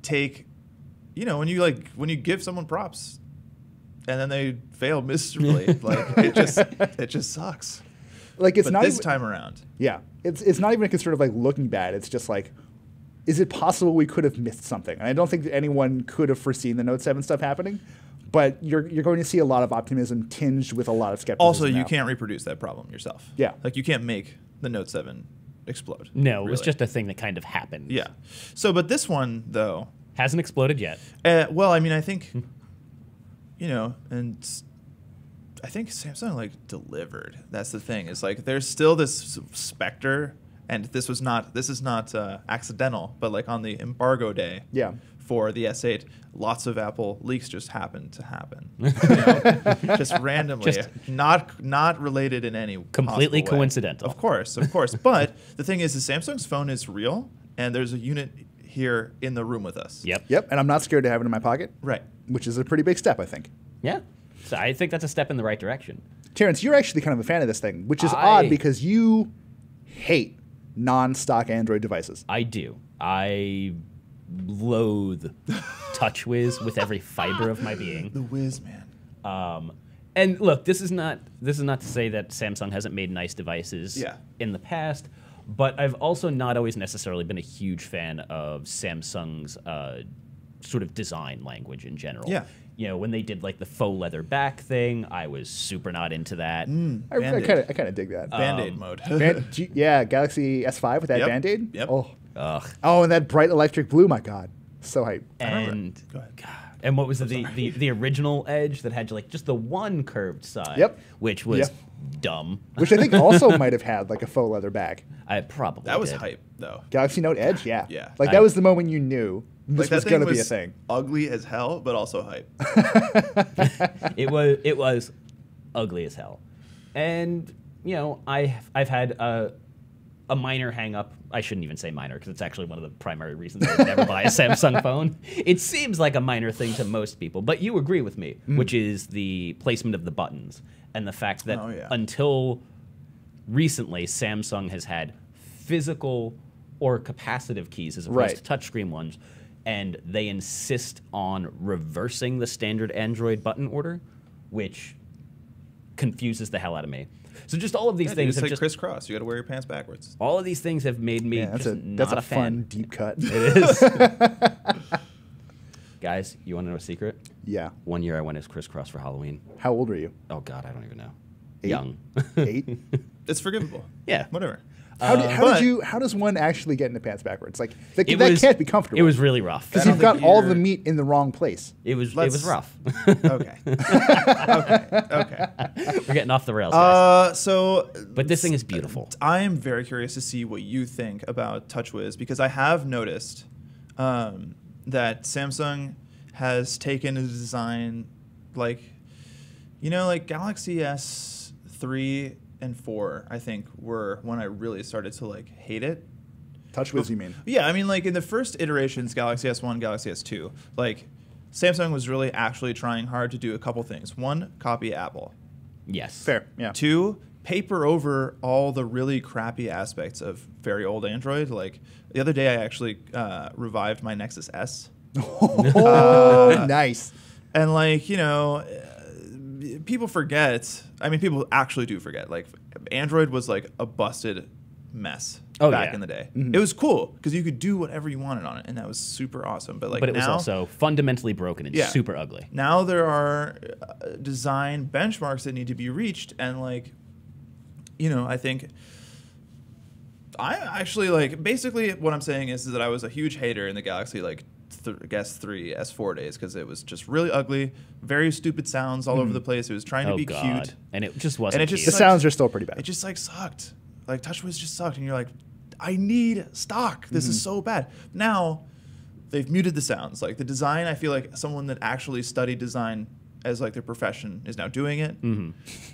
[SPEAKER 2] take, you know, when you give someone props, and then they fail miserably, like it just sucks.
[SPEAKER 3] Like it's
[SPEAKER 2] But
[SPEAKER 3] not
[SPEAKER 2] this
[SPEAKER 3] even,
[SPEAKER 2] time around,
[SPEAKER 3] yeah, it's not even a concern of like looking bad. It's just like, is it possible we could have missed something? And I don't think that anyone could have foreseen the Note 7 stuff happening. But you're going to see a lot of optimism tinged with a lot of skepticism.
[SPEAKER 2] also you
[SPEAKER 3] now.
[SPEAKER 2] can't reproduce that problem yourself.
[SPEAKER 3] Yeah.
[SPEAKER 2] like you can't make the Note 7 explode.
[SPEAKER 1] No, it was
[SPEAKER 2] really.
[SPEAKER 1] just a thing that kind of happened.
[SPEAKER 2] Yeah. So, but this one though,
[SPEAKER 1] Hasn't exploded yet.
[SPEAKER 2] well, I mean, I think, you know, and I think Samsung like delivered. That's the thing. Is like there's still this specter, and this is not accidental, but like on the embargo day,
[SPEAKER 3] Yeah.
[SPEAKER 2] for the S8, lots of Apple leaks just happened to happen, you know? Just randomly,
[SPEAKER 1] Just-
[SPEAKER 2] not related in any
[SPEAKER 1] Completely
[SPEAKER 2] possible way.
[SPEAKER 1] coincidental.
[SPEAKER 2] Of course. But the thing is Samsung's phone is real, and there's a unit here in the room with us.
[SPEAKER 3] Yep, and I'm not scared to have it in my pocket,
[SPEAKER 2] Right.
[SPEAKER 3] which is a pretty big step, I think.
[SPEAKER 1] Yeah. So I think that's a step in the right direction.
[SPEAKER 3] Terrence, you're actually kind of a fan of this thing, which is
[SPEAKER 1] I-
[SPEAKER 3] odd because you hate non-stock Android devices.
[SPEAKER 1] I do. I loathe TouchWiz with every fiber of my being.
[SPEAKER 2] The Wiz, man.
[SPEAKER 1] And look, this is not to say that Samsung hasn't made nice devices
[SPEAKER 2] Yeah.
[SPEAKER 1] in the past, but I've also not always necessarily been a huge fan of Samsung's sort of design language in general.
[SPEAKER 2] Yeah.
[SPEAKER 1] You know, when they did like the faux leather back thing, I was super not into that.
[SPEAKER 3] I
[SPEAKER 2] Band-Aid.
[SPEAKER 3] kind of dig that.
[SPEAKER 2] Band-Aid mode.
[SPEAKER 3] Yeah, Galaxy S5 with that
[SPEAKER 2] Yep.
[SPEAKER 3] Band-Aid.
[SPEAKER 2] Yep.
[SPEAKER 1] Ugh.
[SPEAKER 3] Oh, and that bright electric blue. My God, so hype.
[SPEAKER 1] And
[SPEAKER 2] Go ahead.
[SPEAKER 1] God, and what was the original Edge that had like just the one curved side?
[SPEAKER 3] Yep.
[SPEAKER 1] Which was
[SPEAKER 3] Yep.
[SPEAKER 1] dumb.
[SPEAKER 3] Which I think also might have had like a faux leather back.
[SPEAKER 1] I probably
[SPEAKER 2] That was
[SPEAKER 1] did.
[SPEAKER 2] hype, though.
[SPEAKER 3] Galaxy Note Edge, yeah.
[SPEAKER 2] Yeah.
[SPEAKER 3] Like that was the moment you knew this
[SPEAKER 2] Like,
[SPEAKER 3] was
[SPEAKER 2] that
[SPEAKER 3] going to
[SPEAKER 2] thing
[SPEAKER 3] be a
[SPEAKER 2] was
[SPEAKER 3] thing.
[SPEAKER 2] Ugly as hell, but also hype.
[SPEAKER 1] It was ugly as hell, and you know I've had a minor hang up. I shouldn't even say minor because it's actually one of the primary reasons I would never buy a Samsung phone. It seems like a minor thing to most people, but you agree with me, which is the placement of the buttons and the fact that
[SPEAKER 2] Oh, yeah.
[SPEAKER 1] until recently Samsung has had physical or capacitive keys as opposed
[SPEAKER 3] Right.
[SPEAKER 1] to touchscreen ones, and they insist on reversing the standard Android button order, which confuses the hell out of me. So just all of these
[SPEAKER 2] Yeah, dude,
[SPEAKER 1] things
[SPEAKER 2] it's
[SPEAKER 1] have
[SPEAKER 2] like
[SPEAKER 1] just
[SPEAKER 2] crisscross. You got to wear your pants backwards.
[SPEAKER 1] all of these things have made me
[SPEAKER 3] Yeah,
[SPEAKER 1] just
[SPEAKER 3] that's
[SPEAKER 1] not
[SPEAKER 3] a
[SPEAKER 1] fan.
[SPEAKER 3] fun deep cut.
[SPEAKER 1] It is. Guys, you want to know a secret?
[SPEAKER 3] Yeah.
[SPEAKER 1] One year I went as crisscross for Halloween.
[SPEAKER 3] How old were you?
[SPEAKER 1] Oh God, I don't even know.
[SPEAKER 3] 8?
[SPEAKER 1] Young.
[SPEAKER 3] 8?
[SPEAKER 2] It's forgivable.
[SPEAKER 1] Yeah.
[SPEAKER 2] Whatever.
[SPEAKER 3] How
[SPEAKER 2] but-
[SPEAKER 3] how does one actually get into pants backwards? Like that
[SPEAKER 1] It
[SPEAKER 3] that
[SPEAKER 1] was-
[SPEAKER 3] can't be comfortable.
[SPEAKER 1] It was really rough.
[SPEAKER 3] because
[SPEAKER 2] I
[SPEAKER 3] you've
[SPEAKER 2] don't
[SPEAKER 3] got
[SPEAKER 2] think
[SPEAKER 3] all
[SPEAKER 2] you're-
[SPEAKER 3] the meat in the wrong place.
[SPEAKER 1] It was
[SPEAKER 2] Let's-
[SPEAKER 1] rough.
[SPEAKER 2] Okay. Okay.
[SPEAKER 1] We're getting off the rails, guys.
[SPEAKER 2] So
[SPEAKER 1] But this thing is beautiful.
[SPEAKER 2] I am very curious to see what you think about TouchWiz because I have noticed that Samsung has taken a design like, you know, like Galaxy S3 and 4, I think, were when I really started to like hate it.
[SPEAKER 3] TouchWiz, you mean?
[SPEAKER 2] Yeah, I mean, like in the first iterations, Galaxy S1, Galaxy S2, like Samsung was really actually trying hard to do a couple things. One, copy Apple.
[SPEAKER 1] Yes.
[SPEAKER 3] Fair, yeah.
[SPEAKER 2] 2, paper over all the really crappy aspects of very old Android. Like the other day, I actually revived my Nexus S.
[SPEAKER 3] Oh, nice.
[SPEAKER 2] And like, you know, people forget. I mean, people actually do forget. Like, Android was like a busted mess back
[SPEAKER 1] yeah.
[SPEAKER 2] in the day.
[SPEAKER 3] Mm-hmm.
[SPEAKER 2] It was cool because you could do whatever you wanted on it, and that was super awesome. But like,
[SPEAKER 1] But it was
[SPEAKER 2] now,
[SPEAKER 1] also fundamentally broken and
[SPEAKER 2] Yeah.
[SPEAKER 1] super ugly.
[SPEAKER 2] now there are design benchmarks that need to be reached, and like, you know, I think I actually like basically what I'm saying is that I was a huge hater in the Galaxy like I guess 3 S4 days because it was just really ugly, very stupid sounds all over the place. It was trying to be cute,
[SPEAKER 1] and it just wasn't.
[SPEAKER 2] And it just
[SPEAKER 3] The sounds are still pretty bad.
[SPEAKER 2] It just like sucked. Like TouchWiz just sucked, and you're like, I need stock. This is so bad. Now they've muted the sounds. Like the design, I feel like someone that actually studied design as like their profession is now doing it.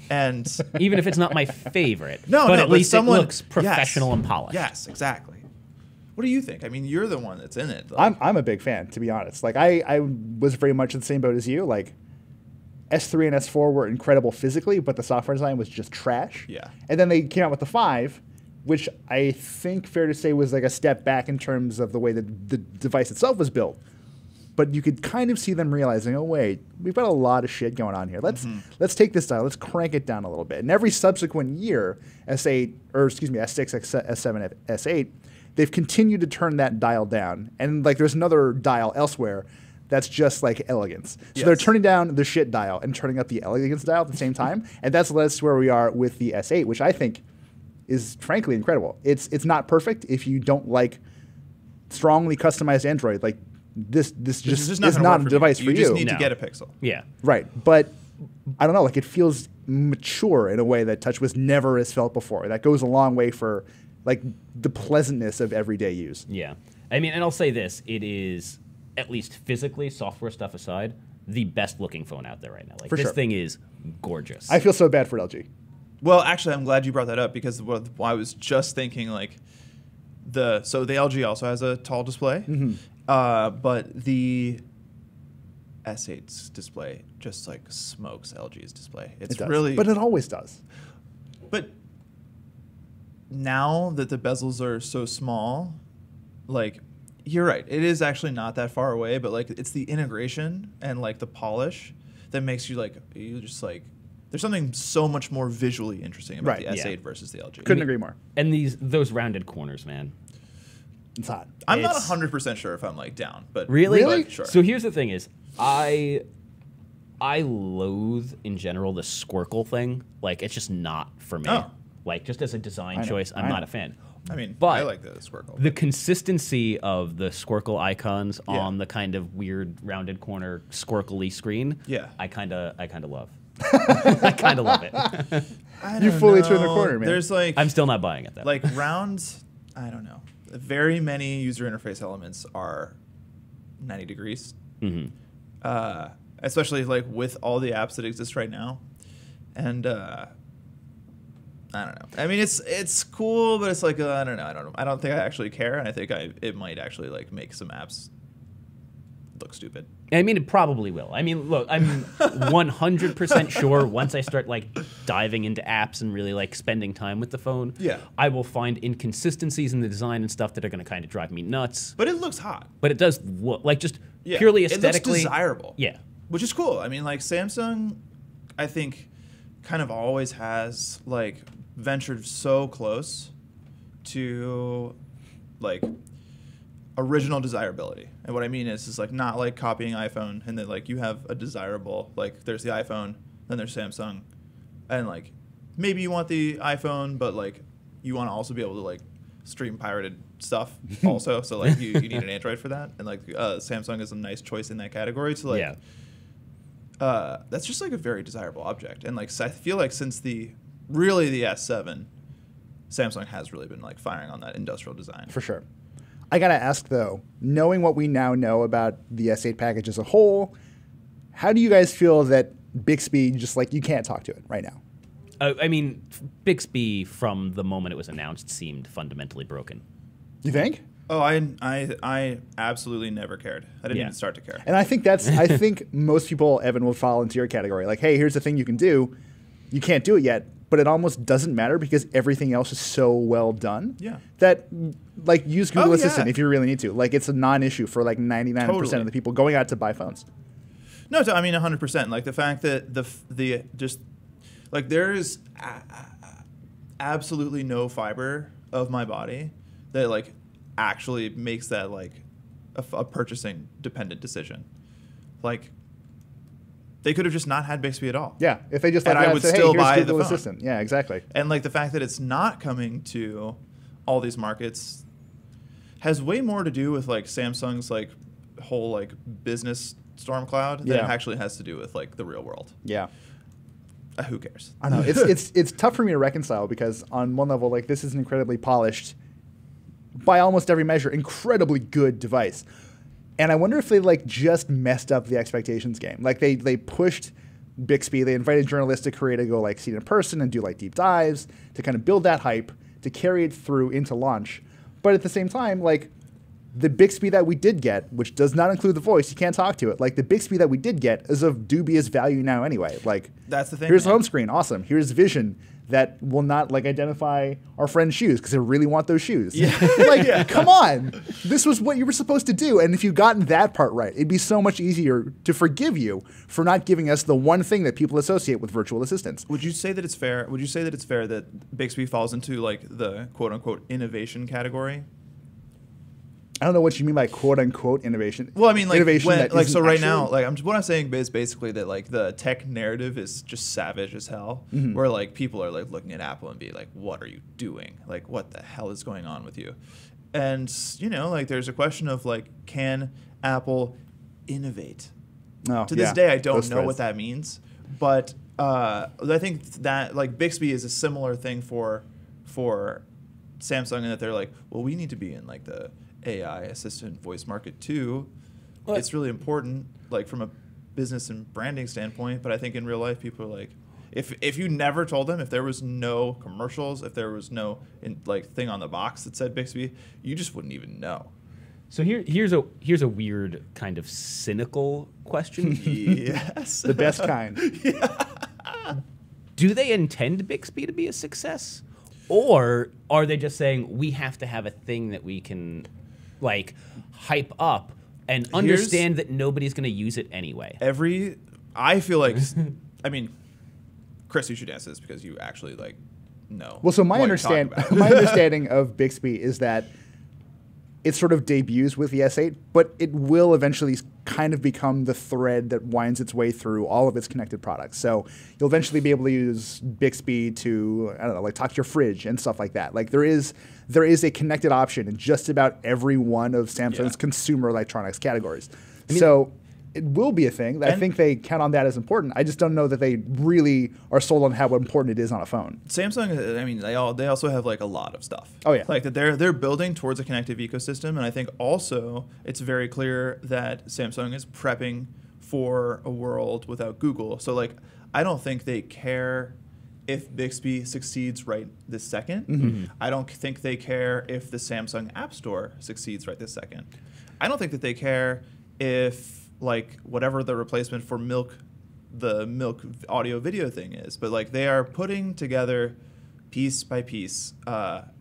[SPEAKER 2] And
[SPEAKER 1] even if it's not my favorite,
[SPEAKER 2] but
[SPEAKER 1] at least
[SPEAKER 2] someone,
[SPEAKER 1] it looks professional and polished.
[SPEAKER 2] Yes, exactly. What do you think? I mean, you're the one that's in it. Like,
[SPEAKER 3] I'm a big fan, to be honest. Like I was very much in the same boat as you. Like S3 and S4 were incredible physically, but the software design was just trash.
[SPEAKER 2] Yeah.
[SPEAKER 3] And then they came out with the 5, which I think fair to say was like a step back in terms of the way that the device itself was built. But you could kind of see them realizing, oh wait, we've got a lot of shit going on here. Let's take this down. Let's crank it down a little bit. And every subsequent year, S6, S7, S8, they've continued to turn that dial down. And like there's another dial elsewhere that's just like elegance. So they're turning down the shit dial and turning up the elegance dial at the same time. And that's led us to where we are with the S8, which I think is frankly incredible. It's not perfect if you don't like strongly customized Android. Like this just is not a device for you.
[SPEAKER 2] You just need to get a Pixel.
[SPEAKER 1] Yeah.
[SPEAKER 3] Right. But I don't know, like it feels mature in a way that TouchWiz never has felt before. That goes a long way for like the pleasantness of everyday use.
[SPEAKER 1] Yeah. I mean, and I'll say this, it is, at least physically, software stuff aside, the best looking phone out there right now. Like
[SPEAKER 3] For
[SPEAKER 1] this
[SPEAKER 3] sure.
[SPEAKER 1] thing is gorgeous.
[SPEAKER 3] I feel so bad for LG.
[SPEAKER 2] Well, actually, I'm glad you brought that up because I was just thinking like the LG also has a tall display, but the S8's display just like smokes LG's display. It's
[SPEAKER 3] It does.
[SPEAKER 2] really,
[SPEAKER 3] But it always does.
[SPEAKER 2] but now that the bezels are so small, like you're right, it is actually not that far away. But like it's the integration and like the polish that makes you just like. There's something so much more visually interesting about the S8 versus the LG.
[SPEAKER 3] Couldn't agree more.
[SPEAKER 1] And those rounded corners, man.
[SPEAKER 3] It's hot.
[SPEAKER 2] I'm not 100% sure if I'm like down, but
[SPEAKER 1] Really?
[SPEAKER 2] but sure.
[SPEAKER 1] So here's the thing is, I loathe in general the Squircle thing. Like it's just not for me.
[SPEAKER 2] Oh.
[SPEAKER 1] Like just as a design choice, I'm
[SPEAKER 3] I
[SPEAKER 1] not
[SPEAKER 3] know.
[SPEAKER 1] a fan.
[SPEAKER 2] I mean,
[SPEAKER 1] But
[SPEAKER 2] I like the Squircle.
[SPEAKER 1] The consistency of the Squircle icons on the kind of weird rounded corner Squircle-y screen, I kind of love. I kind of love it.
[SPEAKER 3] You fully turn the corner, man.
[SPEAKER 2] There's like
[SPEAKER 1] I'm still not buying it though.
[SPEAKER 2] like rounds. I don't know. Very many user interface elements are 90 degrees. Especially like with all the apps that exist right now, and I don't know. I mean, it's cool, but it's like I don't know. I don't think I actually care, and I think it might actually like make some apps look stupid.
[SPEAKER 1] I mean, it probably will. I mean, look, I'm 100% sure once I start like diving into apps and really like spending time with the phone, I will find inconsistencies in the design and stuff that are going to kind of drive me nuts.
[SPEAKER 2] But it looks hot.
[SPEAKER 1] But it does look like just purely aesthetically.
[SPEAKER 2] It looks desirable.
[SPEAKER 1] Yeah.
[SPEAKER 2] Which is cool. I mean, like Samsung, I think, kind of always has like ventured so close to like original desirability. And what I mean is like not like copying iPhone and then like you have a desirable, like there's the iPhone, then there's Samsung, and like maybe you want the iPhone, but like you want to also be able to like stream pirated stuff also. So like you need an Android for that, and like Samsung is a nice choice in that category. So like that's just like a very desirable object. And like I feel like since the S7, Samsung has really been like firing on that industrial design.
[SPEAKER 3] For sure. I gotta ask though, knowing what we now know about the S8 package as a whole, how do you guys feel that Bixby just like you can't talk to it right now?
[SPEAKER 1] I mean, Bixby from the moment it was announced seemed fundamentally broken.
[SPEAKER 3] You think?
[SPEAKER 2] Oh, I absolutely never cared. I didn't even start to care.
[SPEAKER 3] And I think I think most people, Evan, will fall into your category. Like, hey, here's the thing you can do. You can't do it yet, but it almost doesn't matter because everything else is so well done.
[SPEAKER 2] Yeah.
[SPEAKER 3] That, like, use Google Assistant if you really need to. Like, it's a non-issue for like 99% of the people going out to buy phones.
[SPEAKER 2] No, I mean 100%. Like the fact that the just like there is absolutely no fiber of my body that like actually makes that like a purchasing dependent decision. Like they could have just not had Bixby at all.
[SPEAKER 3] Yeah, if they just
[SPEAKER 2] and I would still buy
[SPEAKER 3] Google
[SPEAKER 2] the phone.
[SPEAKER 3] Assistant. Yeah, exactly.
[SPEAKER 2] And like the fact that it's not coming to all these markets has way more to do with like Samsung's like whole like business storm cloud than it actually has to do with like the real world.
[SPEAKER 3] Yeah.
[SPEAKER 2] Who cares?
[SPEAKER 3] I don't know. It's tough for me to reconcile because on one level, like this is an incredibly polished, by almost every measure, incredibly good device. And I wonder if they like just messed up the expectations game. Like they pushed Bixby, they invited journalists to Korea to go like see it in person and do like deep dives to kind of build that hype, to carry it through into launch. But at the same time, like the Bixby that we did get, which does not include the voice, you can't talk to it. Like the Bixby that we did get is of dubious value now anyway. Like
[SPEAKER 2] that's the thing.
[SPEAKER 3] Here's the home screen, awesome. Here's vision that will not like identify our friend's shoes because they really want those shoes.
[SPEAKER 2] Yeah.
[SPEAKER 3] Like, come on. This was what you were supposed to do. And if you'd gotten that part right, it'd be so much easier to forgive you for not giving us the one thing that people associate with virtual assistants.
[SPEAKER 2] Would you say that it's fair? Would you say that it's fair that Bixby falls into like the quote unquote innovation category?
[SPEAKER 3] I don't know what you mean by quote unquote innovation.
[SPEAKER 2] Well, I mean, like,
[SPEAKER 3] innovation
[SPEAKER 2] when,
[SPEAKER 3] that
[SPEAKER 2] like so right
[SPEAKER 3] actually
[SPEAKER 2] now, like what I'm saying is basically that like the tech narrative is just savage as hell, where like people are like looking at Apple and be like, "What are you doing? Like, what the hell is going on with you?" And you know, like there's a question of like, can Apple innovate?
[SPEAKER 3] Oh,
[SPEAKER 2] To this day, I don't know what that means, but I think that like Bixby is a similar thing for Samsung in that they're like, well, we need to be in like the AI assistant voice market too.
[SPEAKER 1] What?
[SPEAKER 2] It's really important, like from a business and branding standpoint. But I think in real life, people are like, if you never told them, if there was no commercials, if there was no thing on the box that said Bixby, you just wouldn't even know.
[SPEAKER 1] So here's a weird kind of cynical question.
[SPEAKER 2] Yes,
[SPEAKER 3] the best kind.
[SPEAKER 1] Do they intend Bixby to be a success? Or are they just saying we have to have a thing that we can like hype up and understand that nobody's going to use it anyway?
[SPEAKER 2] I feel like, I mean, Chris, you should answer this because you actually like know.
[SPEAKER 3] Well, so my understanding of Bixby is that it sort of debuts with the S8, but it will eventually kind of become the thread that winds its way through all of its connected products. So you'll eventually be able to use Bixby to, I don't know, like talk to your fridge and stuff like that. Like there is a connected option in just about every one of Samsung's consumer electronics categories. I mean, so it will be a thing. I think they count on that as important. I just don't know that they really are sold on how important it is on a phone.
[SPEAKER 2] Samsung, I mean, they also have like a lot of stuff.
[SPEAKER 3] Oh yeah,
[SPEAKER 2] like that they're building towards a connective ecosystem, and I think also it's very clear that Samsung is prepping for a world without Google. So like, I don't think they care if Bixby succeeds right this second. I don't think they care if the Samsung App Store succeeds right this second. I don't think that they care if like whatever the replacement for the Milk audio video thing is, but like they are putting together piece by piece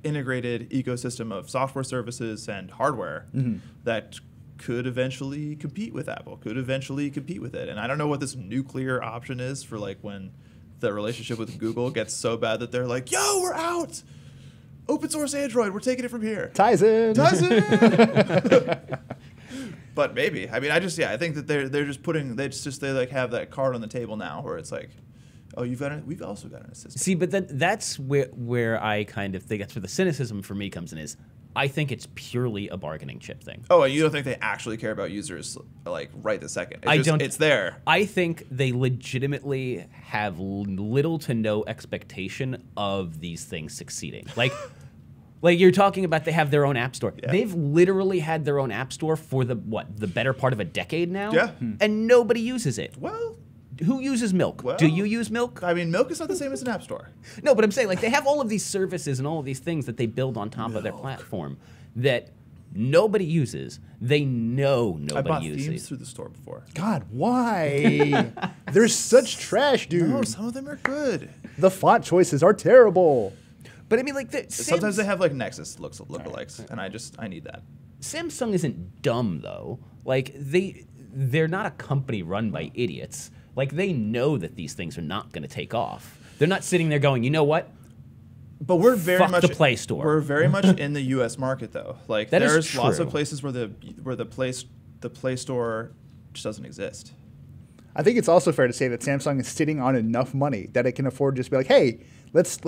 [SPEAKER 2] integrated ecosystem of software services and hardware that could eventually compete with Apple, could eventually compete with it. And I don't know what this nuclear option is for like when the relationship with Google gets so bad that they're like, yo, we're out. Open source Android, we're taking it from here.
[SPEAKER 3] Ties in.
[SPEAKER 2] But maybe. I mean, I think that they're just putting they like have that card on the table now where it's like, oh, we've also got an assistant.
[SPEAKER 1] See, but that's where I kind of think that's where the cynicism for me comes in is I think it's purely a bargaining chip thing.
[SPEAKER 2] Oh, and you don't think they actually care about users like right this second? It's there.
[SPEAKER 1] I think they legitimately have little to no expectation of these things succeeding. Like you're talking about, they have their own app store. Yeah. They've literally had their own app store for the better part of a decade now.
[SPEAKER 2] Yeah.
[SPEAKER 1] And nobody uses it.
[SPEAKER 2] Well,
[SPEAKER 1] who uses Milk? Do you use Milk?
[SPEAKER 2] I mean, Milk is not the same as an app store.
[SPEAKER 1] No, but I'm saying like they have all of these services and all of these things that they build on top of their platform that nobody uses. They know nobody uses.
[SPEAKER 2] I bought themes through the store before.
[SPEAKER 3] God, why? They're such trash, dude.
[SPEAKER 2] No, some of them are good.
[SPEAKER 3] The font choices are terrible.
[SPEAKER 1] But I mean, like
[SPEAKER 2] sometimes they have like Nexus lookalikes, and I need that.
[SPEAKER 1] Samsung isn't dumb though. Like they're not a company run by idiots. Like they know that these things are not going to take off. They're not sitting there going, you know what?
[SPEAKER 2] But we're very much
[SPEAKER 1] the Play Store.
[SPEAKER 2] We're very much in the U.S. market though. Like there's lots of places where the Play Store just doesn't exist.
[SPEAKER 3] I think it's also fair to say that Samsung is sitting on enough money that it can afford to just be like, hey, let's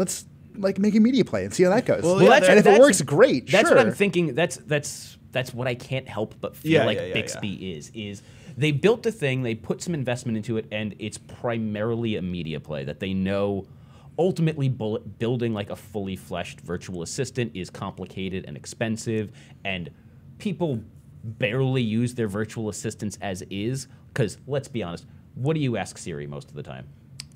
[SPEAKER 3] like make a media play and see how that goes.
[SPEAKER 1] Well,
[SPEAKER 3] and if it works, great.
[SPEAKER 1] That's
[SPEAKER 3] sure.
[SPEAKER 1] what I'm thinking. That's that's what I can't help but feel Bixby is they built a thing, they put some investment into it, and it's primarily a media play that they know ultimately building like a fully fleshed virtual assistant is complicated and expensive, and people barely use their virtual assistants as is, because let's be honest, what do you ask Siri most of the time?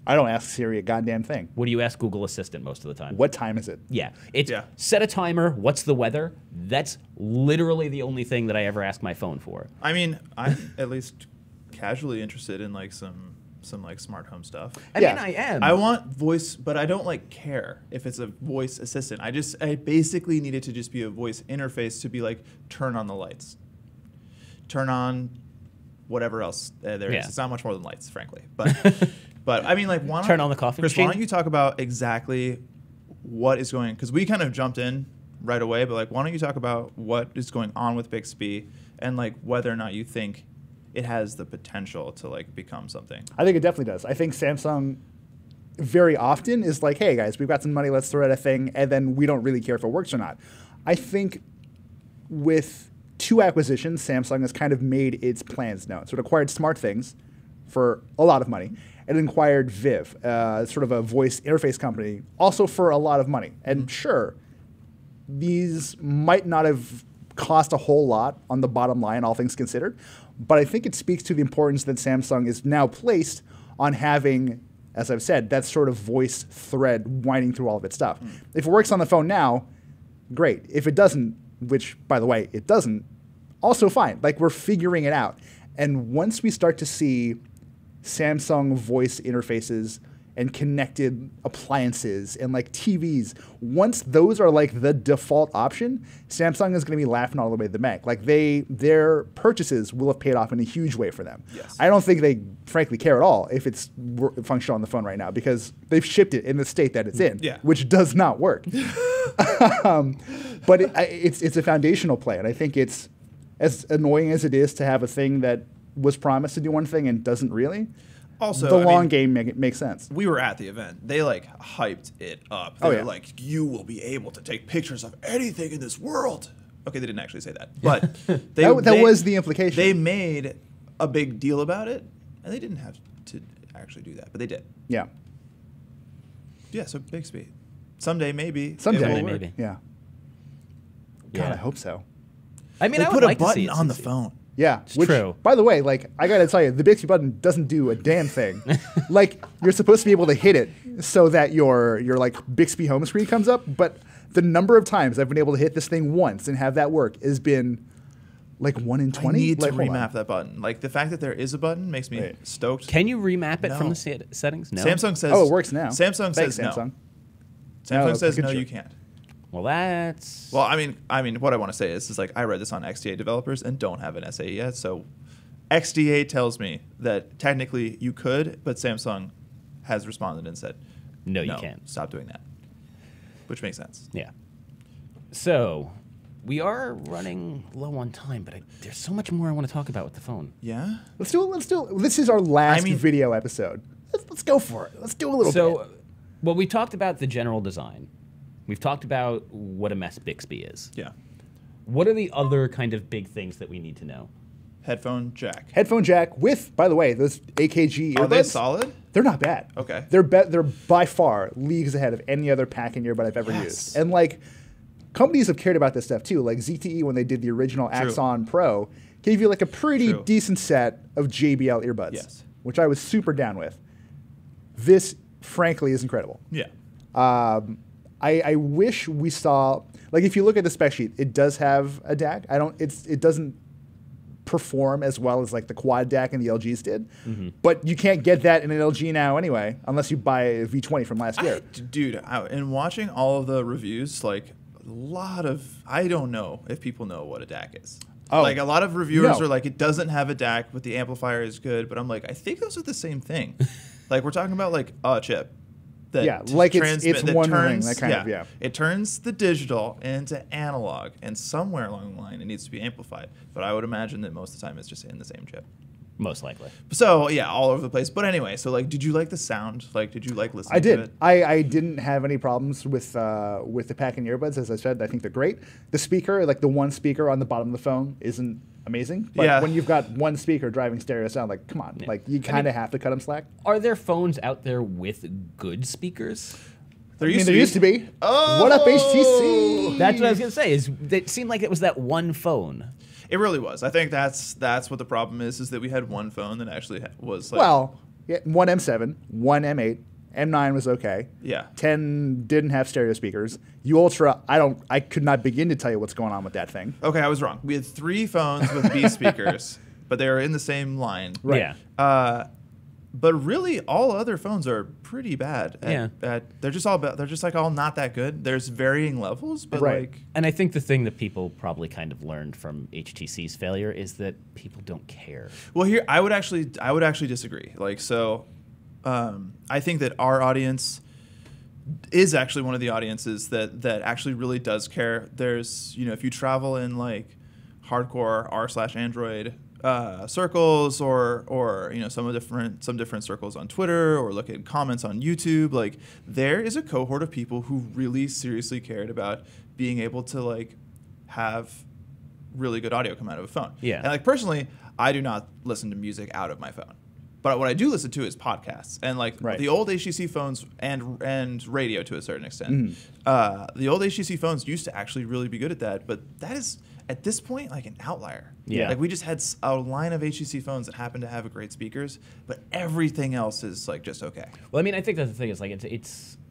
[SPEAKER 3] I don't ask Siri a goddamn thing.
[SPEAKER 1] What do you ask Google Assistant most of the time?
[SPEAKER 3] What time is it?
[SPEAKER 1] Yeah. It's set a timer, what's the weather? That's literally the only thing that I ever ask my phone for.
[SPEAKER 2] I mean, I'm at least casually interested in like some like smart home stuff.
[SPEAKER 1] I mean, I am.
[SPEAKER 2] I want voice, but I don't like care if it's a voice assistant. I basically need it to just be a voice interface to be like, turn on the lights. Turn on whatever else there is. It's not much more than lights, frankly. But I mean, like, why not
[SPEAKER 1] turn on the coffee
[SPEAKER 2] Chris,
[SPEAKER 1] machine?
[SPEAKER 2] why don't you talk about exactly what is going? Because we kind of jumped in right away, but like, why don't you talk about what is going on with Bixby and like whether or not you think it has the potential to like become something?
[SPEAKER 3] I think it definitely does. I think Samsung very often is like, hey guys, we've got some money, let's throw at a thing, and then we don't really care if it works or not. I think with 2 acquisitions, Samsung has kind of made its plans known. So it acquired SmartThings for a lot of money, and acquired Viv, sort of a voice interface company, also for a lot of money. And sure, these might not have cost a whole lot on the bottom line, all things considered, but I think it speaks to the importance that Samsung is now placed on having, as I've said, that sort of voice thread winding through all of its stuff. If it works on the phone now, great. If it doesn't, which, by the way, it doesn't, also fine. Like, we're figuring it out. And once we start to see Samsung voice interfaces and connected appliances and like TVs, once those are like the default option, Samsung is going to be laughing all the way to the bank. Like their purchases will have paid off in a huge way for them.
[SPEAKER 2] Yes.
[SPEAKER 3] I don't think they frankly care at all if it's functional on the phone right now, because they've shipped it in the state that it's in, which does not work. But it's a foundational play, and I think it's as annoying as it is to have a thing that was promised to do one thing and doesn't really.
[SPEAKER 2] Also,
[SPEAKER 3] the long game makes sense.
[SPEAKER 2] We were at the event. They like hyped it up. They were like, you will be able to take pictures of anything in this world. Okay, they didn't actually say that, but
[SPEAKER 3] that was the implication.
[SPEAKER 2] They made a big deal about it, and they didn't have to actually do that, but they did.
[SPEAKER 3] Yeah.
[SPEAKER 2] Yeah. So Bixby, someday maybe.
[SPEAKER 3] Someday
[SPEAKER 1] maybe.
[SPEAKER 3] Yeah. God, I hope so.
[SPEAKER 1] I mean,
[SPEAKER 2] they
[SPEAKER 1] I
[SPEAKER 2] put
[SPEAKER 1] would like
[SPEAKER 2] a button
[SPEAKER 1] to see it
[SPEAKER 2] on the
[SPEAKER 1] succeed.
[SPEAKER 2] phone.
[SPEAKER 3] Yeah,
[SPEAKER 1] it's true.
[SPEAKER 3] By the way, like, I gotta tell you, the Bixby button doesn't do a damn thing. Like, you're supposed to be able to hit it so that your like Bixby home screen comes up, but the number of times I've been able to hit this thing once and have that work has been like 1 in 20.
[SPEAKER 2] I need
[SPEAKER 3] like,
[SPEAKER 2] to remap that button. Like, the fact that there is a button makes me stoked.
[SPEAKER 1] Can you remap it from the settings? No.
[SPEAKER 2] Samsung says.
[SPEAKER 3] Oh, it works now.
[SPEAKER 2] Samsung
[SPEAKER 3] Thanks,
[SPEAKER 2] says
[SPEAKER 3] Samsung.
[SPEAKER 2] no. Samsung says no, you can't.
[SPEAKER 1] Well, that's...
[SPEAKER 2] Well, I mean, what I want to say is like, I read this on XDA developers and don't have an SAE yet, so XDA tells me that technically you could, but Samsung has responded and said,
[SPEAKER 1] no, you can't.
[SPEAKER 2] Stop doing that. Which makes sense.
[SPEAKER 1] Yeah. So, we are running low on time, but there's so much more I want to talk about with the phone.
[SPEAKER 2] Yeah?
[SPEAKER 3] Let's do it. This is our last video episode. Let's go for it. Let's do a little bit.
[SPEAKER 1] Well, we talked about the general design. We've talked about what a mess Bixby is.
[SPEAKER 2] Yeah.
[SPEAKER 1] What are the other kind of big things that we need to know?
[SPEAKER 2] Headphone jack.
[SPEAKER 3] Headphone jack with, by the way, those AKG earbuds.
[SPEAKER 2] Are they solid?
[SPEAKER 3] They're not bad.
[SPEAKER 2] Okay.
[SPEAKER 3] They're by far leagues ahead of any other pack-in earbud I've ever used. And like, companies have cared about this stuff too. Like ZTE, when they did the original Axon Pro, gave you like a pretty decent set of JBL earbuds, which I was super down with. This, frankly, is incredible.
[SPEAKER 2] Yeah.
[SPEAKER 3] I wish we saw, like, if you look at the spec sheet, it does have a DAC. It doesn't perform as well as like the quad DAC and the LGs did, but you can't get that in an LG now anyway, unless you buy a V20 from last year.
[SPEAKER 2] Dude, in watching all of the reviews, like a lot of, I don't know if people know what a DAC is. Oh, like a lot of reviewers are like, it doesn't have a DAC, but the amplifier is good. But I'm like, I think those are the same thing. Like, we're talking about like a chip. That
[SPEAKER 3] like it's one ring, that kind of.
[SPEAKER 2] It turns the digital into analog, and somewhere along the line it needs to be amplified. But I would imagine that most of the time it's just in the same chip.
[SPEAKER 1] Most likely.
[SPEAKER 2] So yeah, all over the place. But anyway, so like, did you like the sound? Like, did you like listening
[SPEAKER 3] I
[SPEAKER 2] to
[SPEAKER 3] did.
[SPEAKER 2] it?
[SPEAKER 3] I didn't have any problems with the pack-in earbuds. As I said, I think they're great. The speaker, like the one speaker on the bottom of the phone, isn't amazing. But
[SPEAKER 2] Yeah.
[SPEAKER 3] when you've got one speaker driving stereo sound, like, come on. Like, you kind of have to cut them slack.
[SPEAKER 1] Are there phones out there with good speakers?
[SPEAKER 2] There
[SPEAKER 3] There used to be.
[SPEAKER 2] Oh!
[SPEAKER 3] What up, HTC?
[SPEAKER 1] That's what I was gonna say. Is it seemed like it was that one phone?
[SPEAKER 2] It really was. I think that's what the problem is that we had one phone that actually was like.
[SPEAKER 3] Well, yeah, one M7, one M8, M9 was okay.
[SPEAKER 2] Yeah.
[SPEAKER 3] 10 didn't have stereo speakers. U Ultra, I could not begin to tell you what's going on with that thing.
[SPEAKER 2] Okay, I was wrong. We had 3 phones with Beats speakers, but they were in the same line.
[SPEAKER 1] Right.
[SPEAKER 2] Yeah. But really, all other phones are pretty bad. They're just like all not that good. There's varying levels, but
[SPEAKER 3] Right.
[SPEAKER 2] like.
[SPEAKER 1] And I think the thing that people probably kind of learned from HTC's failure is that people don't care.
[SPEAKER 2] Well, here I would actually disagree. Like, so, I think that our audience is actually one of the audiences that actually really does care. There's, if you travel in like hardcore r/Android circles or some different circles on Twitter, or look at comments on YouTube, like there is a cohort of people who really seriously cared about being able to like have really good audio come out of a phone.
[SPEAKER 1] Yeah.
[SPEAKER 2] And like personally, I do not listen to music out of my phone. But what I do listen to is podcasts and like
[SPEAKER 3] Right.
[SPEAKER 2] the old HTC phones and radio to a certain extent. The old HTC phones used to actually really be good at that, but that is at this point like an outlier.
[SPEAKER 1] Yeah.
[SPEAKER 2] Like we just had a line of HTC phones that happen to have great speakers, but everything else is like just okay.
[SPEAKER 1] Well, I mean, I think that's the thing is like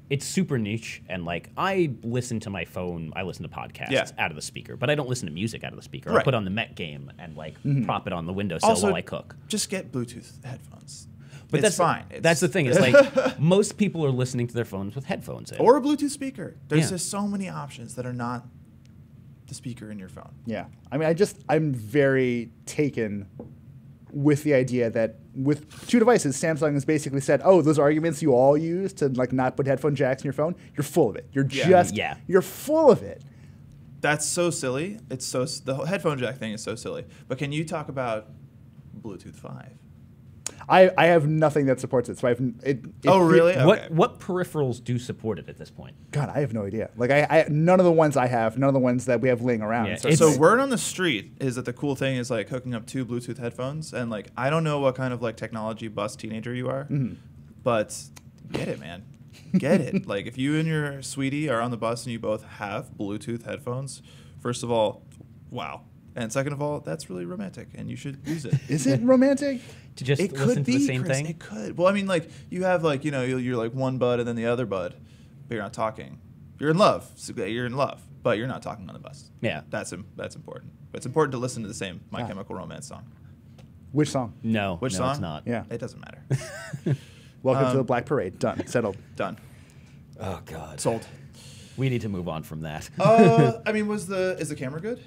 [SPEAKER 1] it's super niche, and like I listen to my phone, I listen to podcasts out of the speaker, but I don't listen to music out of the speaker.
[SPEAKER 2] Right.
[SPEAKER 1] I put on the Met game and like prop it on the windowsill
[SPEAKER 2] Also,
[SPEAKER 1] while I cook.
[SPEAKER 2] Just get Bluetooth headphones.
[SPEAKER 1] But
[SPEAKER 2] it's
[SPEAKER 1] that's
[SPEAKER 2] fine.
[SPEAKER 1] That's the thing is like most people are listening to their phones with headphones in.
[SPEAKER 2] Or a Bluetooth speaker. There's
[SPEAKER 1] Yeah.
[SPEAKER 2] just so many options that are not the speaker in your phone.
[SPEAKER 3] Yeah. I mean, I'm very taken with the idea that with 2 devices, Samsung has basically said, oh, those arguments you all use to like not put headphone jacks in your phone, you're full of it. You're full of it.
[SPEAKER 2] That's so silly. The whole headphone jack thing is so silly. But can you talk about Bluetooth 5?
[SPEAKER 3] I have nothing that supports it. So
[SPEAKER 2] Oh, really? Okay.
[SPEAKER 1] What peripherals do support it at this point?
[SPEAKER 3] God, I have no idea. Like I none of the ones I have, none of the ones that we have laying around.
[SPEAKER 1] Yeah,
[SPEAKER 2] So word on the street is that the cool thing is like hooking up 2 Bluetooth headphones, and like I don't know what kind of like technology bust teenager you are, but get it, man. Get it. Like if you and your sweetie are on the bus and you both have Bluetooth headphones, first of all, wow. And second of all, that's really romantic, and you should use it.
[SPEAKER 3] Is it romantic?
[SPEAKER 1] To just
[SPEAKER 2] It
[SPEAKER 1] listen
[SPEAKER 2] could
[SPEAKER 1] to
[SPEAKER 2] be,
[SPEAKER 1] the same
[SPEAKER 2] Chris,
[SPEAKER 1] thing?
[SPEAKER 2] It could. Well, I mean, like you have like you're like one bud and then the other bud, but you're not talking. You're in love. So you're in love, but you're not talking on the bus.
[SPEAKER 1] Yeah.
[SPEAKER 2] That's important. But it's important to listen to the same My Chemical Romance song.
[SPEAKER 3] Which song?
[SPEAKER 1] No,
[SPEAKER 2] Which
[SPEAKER 1] no,
[SPEAKER 2] song?
[SPEAKER 1] it's not.
[SPEAKER 3] Yeah.
[SPEAKER 2] It doesn't matter.
[SPEAKER 3] Welcome to the Black Parade. Done. Settled.
[SPEAKER 2] Done.
[SPEAKER 1] Oh God.
[SPEAKER 2] Sold.
[SPEAKER 1] We need to move on from that.
[SPEAKER 2] I mean, is the camera good?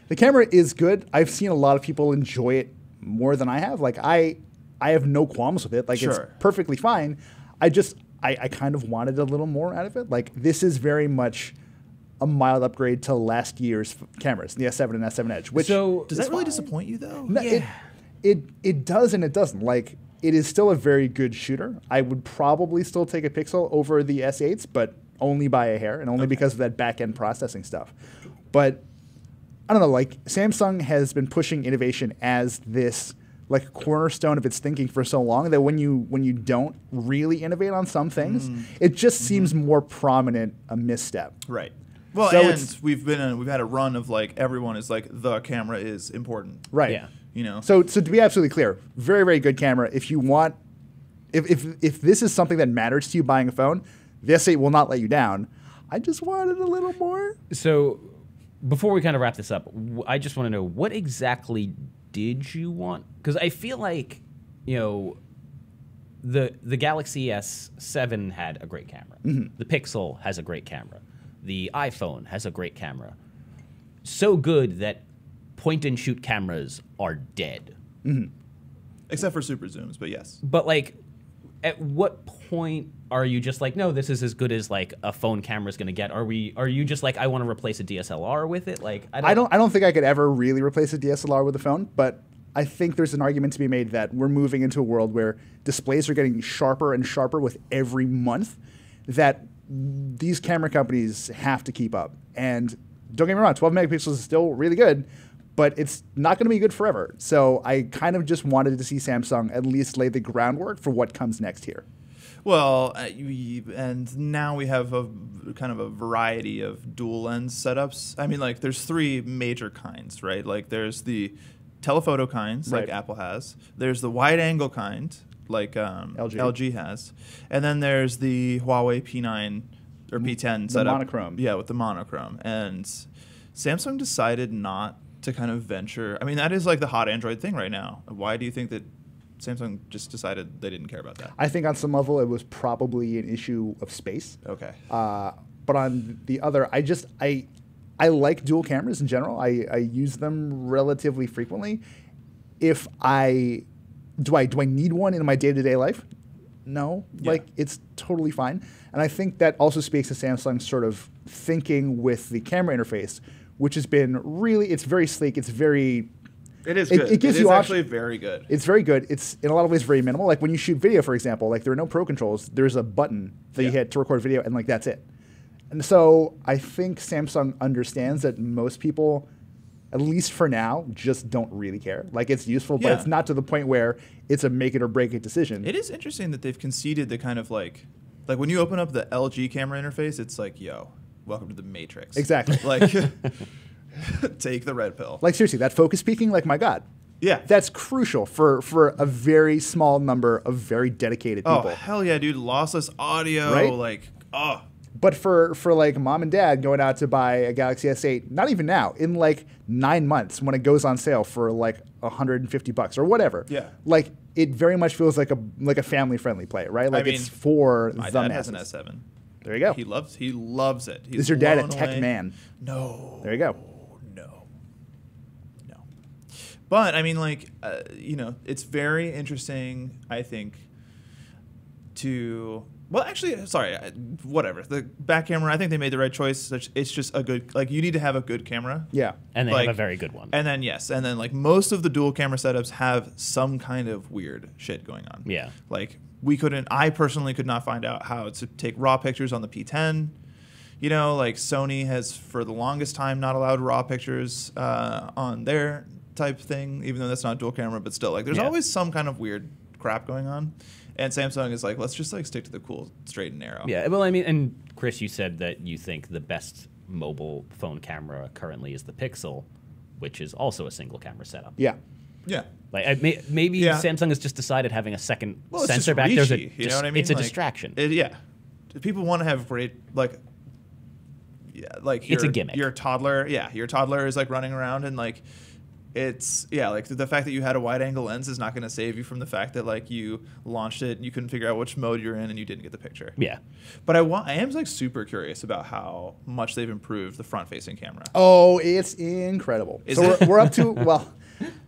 [SPEAKER 3] The camera is good. I've seen a lot of people enjoy it more than I have. Like I have no qualms with it. Like it's
[SPEAKER 2] Sure.
[SPEAKER 3] perfectly fine. I kind of wanted a little more out of it. Like this is very much a mild upgrade to last year's cameras, the S7 and S7 Edge. Which
[SPEAKER 1] So-
[SPEAKER 2] Does
[SPEAKER 3] is
[SPEAKER 2] that really
[SPEAKER 3] fine.
[SPEAKER 2] disappoint you though?
[SPEAKER 3] No, it does and it doesn't. Like it is still a very good shooter. I would probably still take a Pixel over the S8s, but only by a hair and only because of that back end processing stuff. But I don't know. Like Samsung has been pushing innovation as this like cornerstone of its thinking for so long that when you don't really innovate on some things, it just seems more prominent a misstep.
[SPEAKER 2] Right. Well,
[SPEAKER 3] So
[SPEAKER 2] and
[SPEAKER 3] it's-
[SPEAKER 2] we've had a run of like everyone is like the camera is important.
[SPEAKER 3] Right.
[SPEAKER 1] Yeah.
[SPEAKER 3] So to be absolutely clear, very, very good camera. If you want, if this is something that matters to you buying a phone, the S8 will not let you down. I just wanted a little more.
[SPEAKER 1] So before we kind of wrap this up, I just want to know what exactly did you want? Because I feel like, the Galaxy S7 had a great camera. The Pixel has a great camera. The iPhone has a great camera. So good that point-and-shoot cameras are dead.
[SPEAKER 2] Except for super zooms, but yes.
[SPEAKER 1] But like, at what point are you just like, no, this is as good as like a phone camera is going to get? Are you just like, I want to replace a DSLR with it? Like,
[SPEAKER 3] I don't think I could ever really replace a DSLR with a phone, but I think there's an argument to be made that we're moving into a world where displays are getting sharper and sharper with every month, that these camera companies have to keep up. And don't get me wrong, 12 megapixels is still really good, but it's not going to be good forever. So I kind of just wanted to see Samsung at least lay the groundwork for what comes next here.
[SPEAKER 2] Well, and now we have a kind of a variety of dual lens setups. I mean, like, there's three major kinds, right? Like, there's the telephoto kinds, like Apple has. There's the wide angle kind, like LG has. And then there's the Huawei P9 or P10 setup.
[SPEAKER 3] Monochrome.
[SPEAKER 2] Yeah, with the monochrome. And Samsung decided not to kind of venture. I mean, that is like the hot Android thing right now. Why do you think that Samsung just decided they didn't care about that?
[SPEAKER 3] I think on some level it was probably an issue of space.
[SPEAKER 2] Okay.
[SPEAKER 3] But on the other, I like dual cameras in general. I use them relatively frequently. Do I need one in my day-to-day life? No.
[SPEAKER 2] Yeah.
[SPEAKER 3] Like, it's totally fine. And I think that also speaks to Samsung's sort of thinking with the camera interface, which has been really, it's very sleek. It's very...
[SPEAKER 2] It is good.
[SPEAKER 3] It gives
[SPEAKER 2] you
[SPEAKER 3] you
[SPEAKER 2] actually very good.
[SPEAKER 3] It's very good. It's in a lot of ways very minimal. Like when you shoot video, for example, like there are no pro controls. There's a button that you hit to record video, and like that's it. And so I think Samsung understands that most people, at least for now, just don't really care. Like it's useful, but it's not to the point where it's a make it or break it decision.
[SPEAKER 2] It is interesting that they've conceded the kind of like when you open up the LG camera interface, it's like, yo, welcome to the Matrix.
[SPEAKER 3] Exactly.
[SPEAKER 2] Like, take the red pill.
[SPEAKER 3] Like seriously, that focus peaking, like my God.
[SPEAKER 2] Yeah.
[SPEAKER 3] That's crucial for a very small number of very dedicated people.
[SPEAKER 2] Oh, hell yeah, dude. Lossless audio.
[SPEAKER 3] Right?
[SPEAKER 2] Like, oh.
[SPEAKER 3] But for like mom and dad going out to buy a Galaxy S8, not even now, in like 9 months when it goes on sale for like $150 or whatever.
[SPEAKER 2] Yeah.
[SPEAKER 3] Like it very much feels like a family friendly play, right? Like it's for
[SPEAKER 2] my
[SPEAKER 3] the
[SPEAKER 2] dad
[SPEAKER 3] masses.
[SPEAKER 2] has an S7.
[SPEAKER 3] There you go.
[SPEAKER 2] He loves it. He's
[SPEAKER 3] Is your dad a
[SPEAKER 2] blown
[SPEAKER 3] tech
[SPEAKER 2] away.
[SPEAKER 3] man?
[SPEAKER 2] No.
[SPEAKER 3] There you go.
[SPEAKER 2] No. But I mean, like, it's very interesting, I think, to. Well, actually, sorry, whatever. The back camera, I think they made the right choice. It's just a good, like, you need to have a good camera.
[SPEAKER 3] Yeah.
[SPEAKER 1] And they have a very good one.
[SPEAKER 2] And then, like, most of the dual camera setups have some kind of weird shit going on.
[SPEAKER 1] Yeah.
[SPEAKER 2] Like, I personally could not find out how to take raw pictures on the P10. You know, like, Sony has, for the longest time, not allowed raw pictures on their type thing, even though that's not dual camera, but still, like, there's always some kind of weird crap going on. And Samsung is like, let's just like stick to the cool, straight and narrow.
[SPEAKER 1] Yeah, well, I mean, and Chris, you said that you think the best mobile phone camera currently is the Pixel, which is also a single camera setup.
[SPEAKER 3] Yeah.
[SPEAKER 2] Yeah.
[SPEAKER 1] Like maybe Samsung has just decided having a second sensor back there's
[SPEAKER 2] you know what I mean?
[SPEAKER 1] It's a
[SPEAKER 2] like,
[SPEAKER 1] distraction.
[SPEAKER 2] People want to have great
[SPEAKER 1] it's a gimmick.
[SPEAKER 2] Your toddler is like running around and like. It's like the fact that you had a wide angle lens is not going to save you from the fact that like you launched it, you couldn't figure out which mode you're in, and you didn't get the picture.
[SPEAKER 1] Yeah,
[SPEAKER 2] but I am like super curious about how much they've improved the front-facing camera.
[SPEAKER 3] Oh, it's incredible. We're up to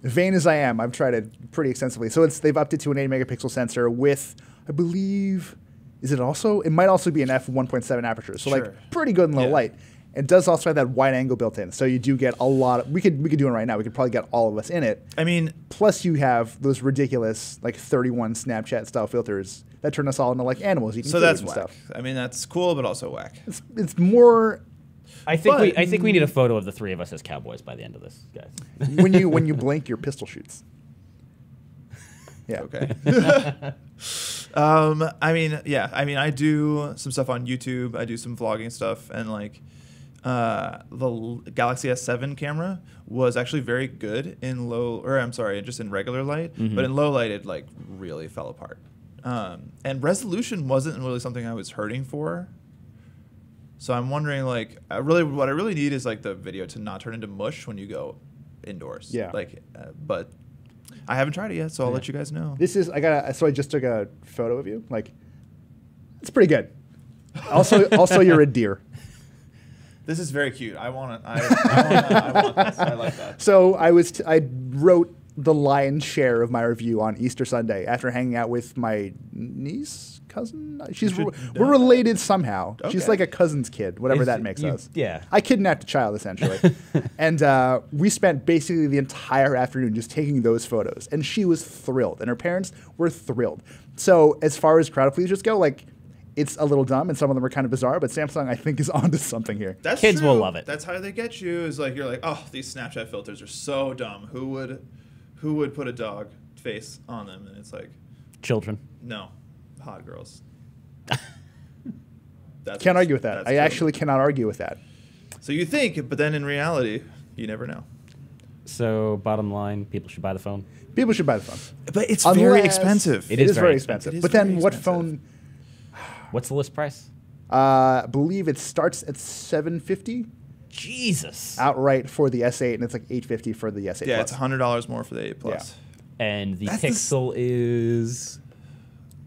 [SPEAKER 3] vain as I am, I've tried it pretty extensively. So they've upped it to an 8 megapixel sensor with, I believe, it might also be an f1.7 aperture. So like pretty good in low light. It does also have that wide angle built in, so you do get a lot of. We could do it right now. We could probably get all of us in it.
[SPEAKER 2] I mean,
[SPEAKER 3] plus you have those ridiculous like 31 Snapchat style filters that turn us all into like animals eating food
[SPEAKER 2] that's
[SPEAKER 3] and
[SPEAKER 2] whack.
[SPEAKER 3] stuff.
[SPEAKER 2] I mean, that's cool, but also whack.
[SPEAKER 3] It's more.
[SPEAKER 1] I think we need a photo of the three of us as cowboys by the end of this, guys.
[SPEAKER 3] when you blink, your pistol shoots. Yeah.
[SPEAKER 2] Okay. I do some stuff on YouTube. I do some vlogging stuff, and like. The Galaxy S7 camera was actually very good in just in regular light, but in low light it like really fell apart. And resolution wasn't really something I was hurting for. So I'm wondering what I really need is like the video to not turn into mush when you go indoors.
[SPEAKER 3] Yeah.
[SPEAKER 2] But I haven't tried it yet, so I'll let you guys know.
[SPEAKER 3] I just took a photo of you. Like, it's pretty good. Also you're a deer.
[SPEAKER 2] This is very cute. I want this. I like that.
[SPEAKER 3] So I wrote the lion's share of my review on Easter Sunday after hanging out with my niece, cousin.
[SPEAKER 2] should
[SPEAKER 3] We're
[SPEAKER 2] know
[SPEAKER 3] related somehow. She's
[SPEAKER 2] Okay.
[SPEAKER 3] like a cousin's kid, whatever that makes us.
[SPEAKER 1] Yeah.
[SPEAKER 3] I kidnapped a child essentially, and we spent basically the entire afternoon just taking those photos, and she was thrilled, and her parents were thrilled. So as far as crowd pleasers go, like. It's a little dumb, and some of them are kind of bizarre, but Samsung, I think, is onto something here.
[SPEAKER 2] That's
[SPEAKER 1] Kids
[SPEAKER 2] true.
[SPEAKER 1] will love it.
[SPEAKER 2] That's how they get you. Is like you're like, oh, these Snapchat filters are so dumb. Who would put a dog face on them? And it's like,
[SPEAKER 1] Children.
[SPEAKER 2] no, hot girls.
[SPEAKER 3] Can't argue with that.
[SPEAKER 2] that's
[SPEAKER 3] I
[SPEAKER 2] true.
[SPEAKER 3] actually cannot argue with that.
[SPEAKER 2] So you think, but then in reality, you never know.
[SPEAKER 1] So bottom line, people should buy the phone.
[SPEAKER 3] People should buy the phone.
[SPEAKER 2] But it's very
[SPEAKER 3] Unless-
[SPEAKER 2] expensive.
[SPEAKER 1] It
[SPEAKER 3] It
[SPEAKER 1] is
[SPEAKER 3] is
[SPEAKER 1] very
[SPEAKER 3] very
[SPEAKER 1] expensive.
[SPEAKER 3] expensive.
[SPEAKER 2] It is
[SPEAKER 3] But then
[SPEAKER 2] very
[SPEAKER 3] what
[SPEAKER 2] expensive.
[SPEAKER 3] phone?
[SPEAKER 1] What's the list price?
[SPEAKER 3] I believe it starts at $750
[SPEAKER 1] Jesus.
[SPEAKER 3] outright for the S8, and it's like $850 for the S8
[SPEAKER 2] Yeah,
[SPEAKER 3] Plus.
[SPEAKER 2] it's $100 more for the 8 Plus.
[SPEAKER 1] And the
[SPEAKER 2] That's the
[SPEAKER 1] Pixel is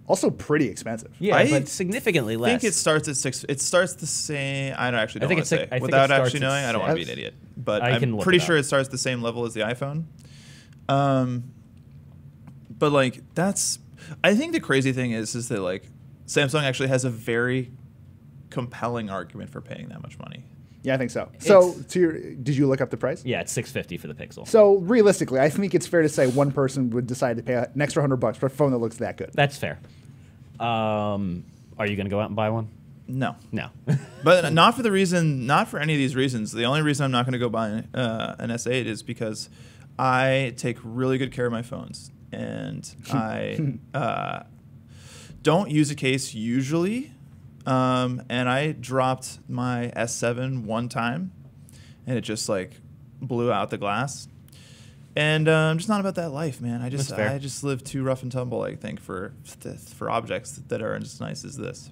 [SPEAKER 3] Also pretty expensive.
[SPEAKER 1] but significantly
[SPEAKER 2] I
[SPEAKER 1] less.
[SPEAKER 2] think it starts at 6. It starts the same. I actually
[SPEAKER 1] I
[SPEAKER 2] don't
[SPEAKER 1] think
[SPEAKER 2] want to
[SPEAKER 1] it's like-
[SPEAKER 2] say
[SPEAKER 1] I think it
[SPEAKER 2] without
[SPEAKER 1] starts
[SPEAKER 2] actually
[SPEAKER 1] at
[SPEAKER 2] knowing. I don't want to be an
[SPEAKER 3] 6.
[SPEAKER 2] idiot, but
[SPEAKER 1] I can
[SPEAKER 2] I'm
[SPEAKER 1] look
[SPEAKER 2] pretty
[SPEAKER 1] it
[SPEAKER 2] sure
[SPEAKER 1] up.
[SPEAKER 2] it starts the same level as the iPhone. But like that's. I think the crazy thing is that like Samsung actually has a very compelling argument for paying that much money.
[SPEAKER 3] Yeah, I think so. So,
[SPEAKER 1] It's-
[SPEAKER 3] did you look up the price?
[SPEAKER 1] Yeah, it's $650 for the Pixel.
[SPEAKER 3] So, realistically, I think it's fair to say one person would decide to pay an extra $100 for a phone that looks that good.
[SPEAKER 1] That's fair. Are you going to go out and buy one?
[SPEAKER 2] No,
[SPEAKER 1] No.
[SPEAKER 2] but not for the reason. Not for any of these reasons. The only reason I'm not going to go buy an S8 is because I take really good care of my phones, and I don't use a case usually. And I dropped my S7 one time, and it just like blew out the glass. And I'm just not about that life, man. I
[SPEAKER 1] That's fair.
[SPEAKER 2] just live too rough and tumble, I think, for objects that are as nice as this.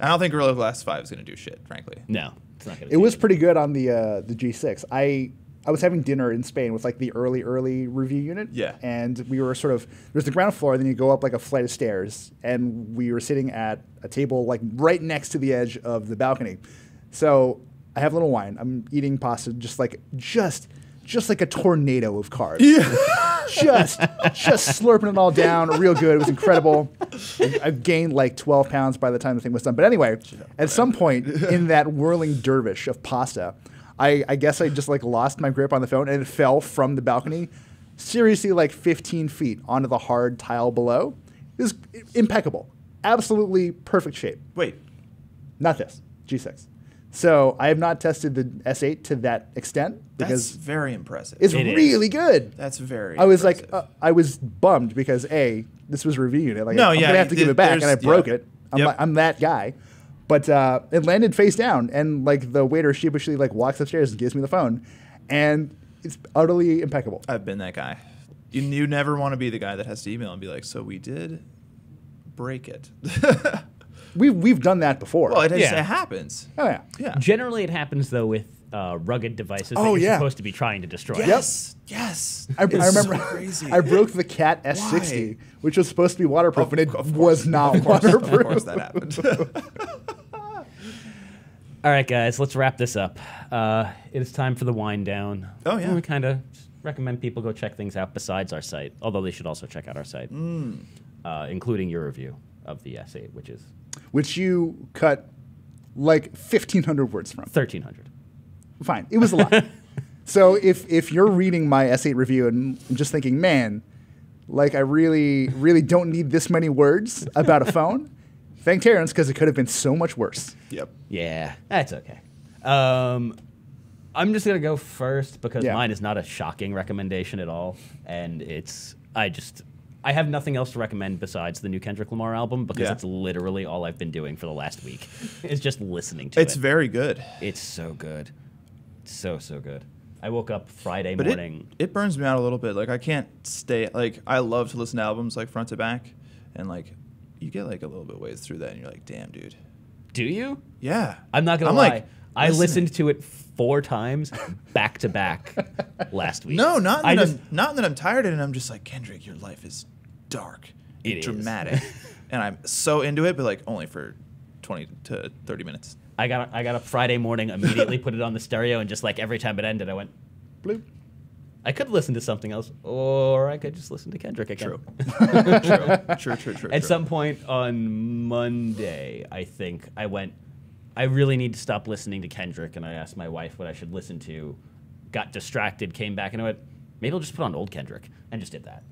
[SPEAKER 2] I don't think Gorilla Glass 5 is going to do shit, frankly.
[SPEAKER 1] No. It's not going to
[SPEAKER 3] It was pretty good on the G6. I was having dinner in Spain with like the early review unit.
[SPEAKER 2] Yeah.
[SPEAKER 3] And we were sort of there's the ground floor, then you go up like a flight of stairs, and we were sitting at a table like right next to the edge of the balcony. So I have a little wine. I'm eating pasta, just like a tornado of carbs. just slurping it all down, real good. It was incredible. I gained like 12 pounds by the time the thing was done. But anyway, at some point in that whirling dervish of pasta, I guess I just like lost my grip on the phone, and it fell from the balcony, seriously like 15 feet onto the hard tile below. It was impeccable, absolutely perfect shape.
[SPEAKER 2] Wait,
[SPEAKER 3] Not this G6. So I have not tested the S8 to that extent
[SPEAKER 2] that's
[SPEAKER 3] because
[SPEAKER 2] very impressive.
[SPEAKER 3] it's
[SPEAKER 1] It is.
[SPEAKER 3] really good.
[SPEAKER 2] That's very.
[SPEAKER 3] I was
[SPEAKER 2] impressive.
[SPEAKER 3] like, I was bummed because this was a review unit. Like,
[SPEAKER 2] No,
[SPEAKER 3] I'm
[SPEAKER 2] yeah,
[SPEAKER 3] gonna have to give it back, and I
[SPEAKER 2] there's-
[SPEAKER 3] broke
[SPEAKER 2] yeah.
[SPEAKER 3] it.
[SPEAKER 2] Yep.
[SPEAKER 3] I'm that guy. But it landed face down, and like the waiter sheepishly like walks upstairs and gives me the phone, and it's utterly impeccable.
[SPEAKER 2] I've been that guy. You never want to be the guy that has to email and be like, so we did break it.
[SPEAKER 3] We've done that before.
[SPEAKER 2] Well, it
[SPEAKER 1] Yeah.
[SPEAKER 2] happens.
[SPEAKER 3] oh yeah.
[SPEAKER 2] Yeah.
[SPEAKER 1] Generally, it happens, though, with rugged devices
[SPEAKER 3] Oh,
[SPEAKER 1] that you're
[SPEAKER 3] yeah.
[SPEAKER 1] supposed to be trying to destroy.
[SPEAKER 2] Yes. Yes.
[SPEAKER 3] I
[SPEAKER 2] It's
[SPEAKER 3] remember
[SPEAKER 2] so crazy.
[SPEAKER 3] I broke the Cat S60, which was supposed to be waterproof, but it
[SPEAKER 2] Of course.
[SPEAKER 3] was not
[SPEAKER 2] Of course
[SPEAKER 3] waterproof.
[SPEAKER 2] that happened.
[SPEAKER 1] All right, guys, let's wrap this up. It is time for the wind down.
[SPEAKER 2] Oh, yeah.
[SPEAKER 1] We kind of recommend people go check things out besides our site, although they should also check out our site, including your review of the S8, which is
[SPEAKER 3] Which you cut like 1,500 words from.
[SPEAKER 1] 1,300.
[SPEAKER 3] Fine, it was a lot. So if you're reading my S8 review and just thinking, man, like I really don't need this many words about a phone, thank Terrence, because it could have been so much worse.
[SPEAKER 2] Yep.
[SPEAKER 1] Yeah, that's okay. I'm just going to go first because
[SPEAKER 3] Yeah.
[SPEAKER 1] mine is not a shocking recommendation at all. And I have nothing else to recommend besides the new Kendrick Lamar album because
[SPEAKER 2] Yeah.
[SPEAKER 1] it's literally all I've been doing for the last week. Is just listening to it.
[SPEAKER 2] It's very good.
[SPEAKER 1] It's so good. So good. I woke up Friday
[SPEAKER 2] But
[SPEAKER 1] morning.
[SPEAKER 2] it burns me out a little bit. Like I can't stay. Like I love to listen to albums like front to back, and like you get like a little bit ways through that, and you're like, damn, dude.
[SPEAKER 1] Do you?
[SPEAKER 2] Yeah.
[SPEAKER 1] I'm not gonna
[SPEAKER 2] I'm
[SPEAKER 1] lie.
[SPEAKER 2] like,
[SPEAKER 1] I
[SPEAKER 2] listening.
[SPEAKER 1] listened to it 4 times back to back last week.
[SPEAKER 2] No, not
[SPEAKER 1] I
[SPEAKER 2] that
[SPEAKER 1] just
[SPEAKER 2] not that I'm tired of it. And I'm just like, Kendrick, your life is dark,
[SPEAKER 1] It
[SPEAKER 2] and
[SPEAKER 1] is.
[SPEAKER 2] dramatic, and I'm so into it, but like only for 20 to 30 minutes.
[SPEAKER 1] I got up Friday morning, immediately put it on the stereo, and just like every time it ended, I went,
[SPEAKER 3] Bloop.
[SPEAKER 1] I could listen to something else, or I could just listen to Kendrick again.
[SPEAKER 2] True.
[SPEAKER 1] At some point on Monday, I think, I really need to stop listening to Kendrick, and I asked my wife what I should listen to, got distracted, came back, and I went, maybe I'll just put on old Kendrick, and just did that.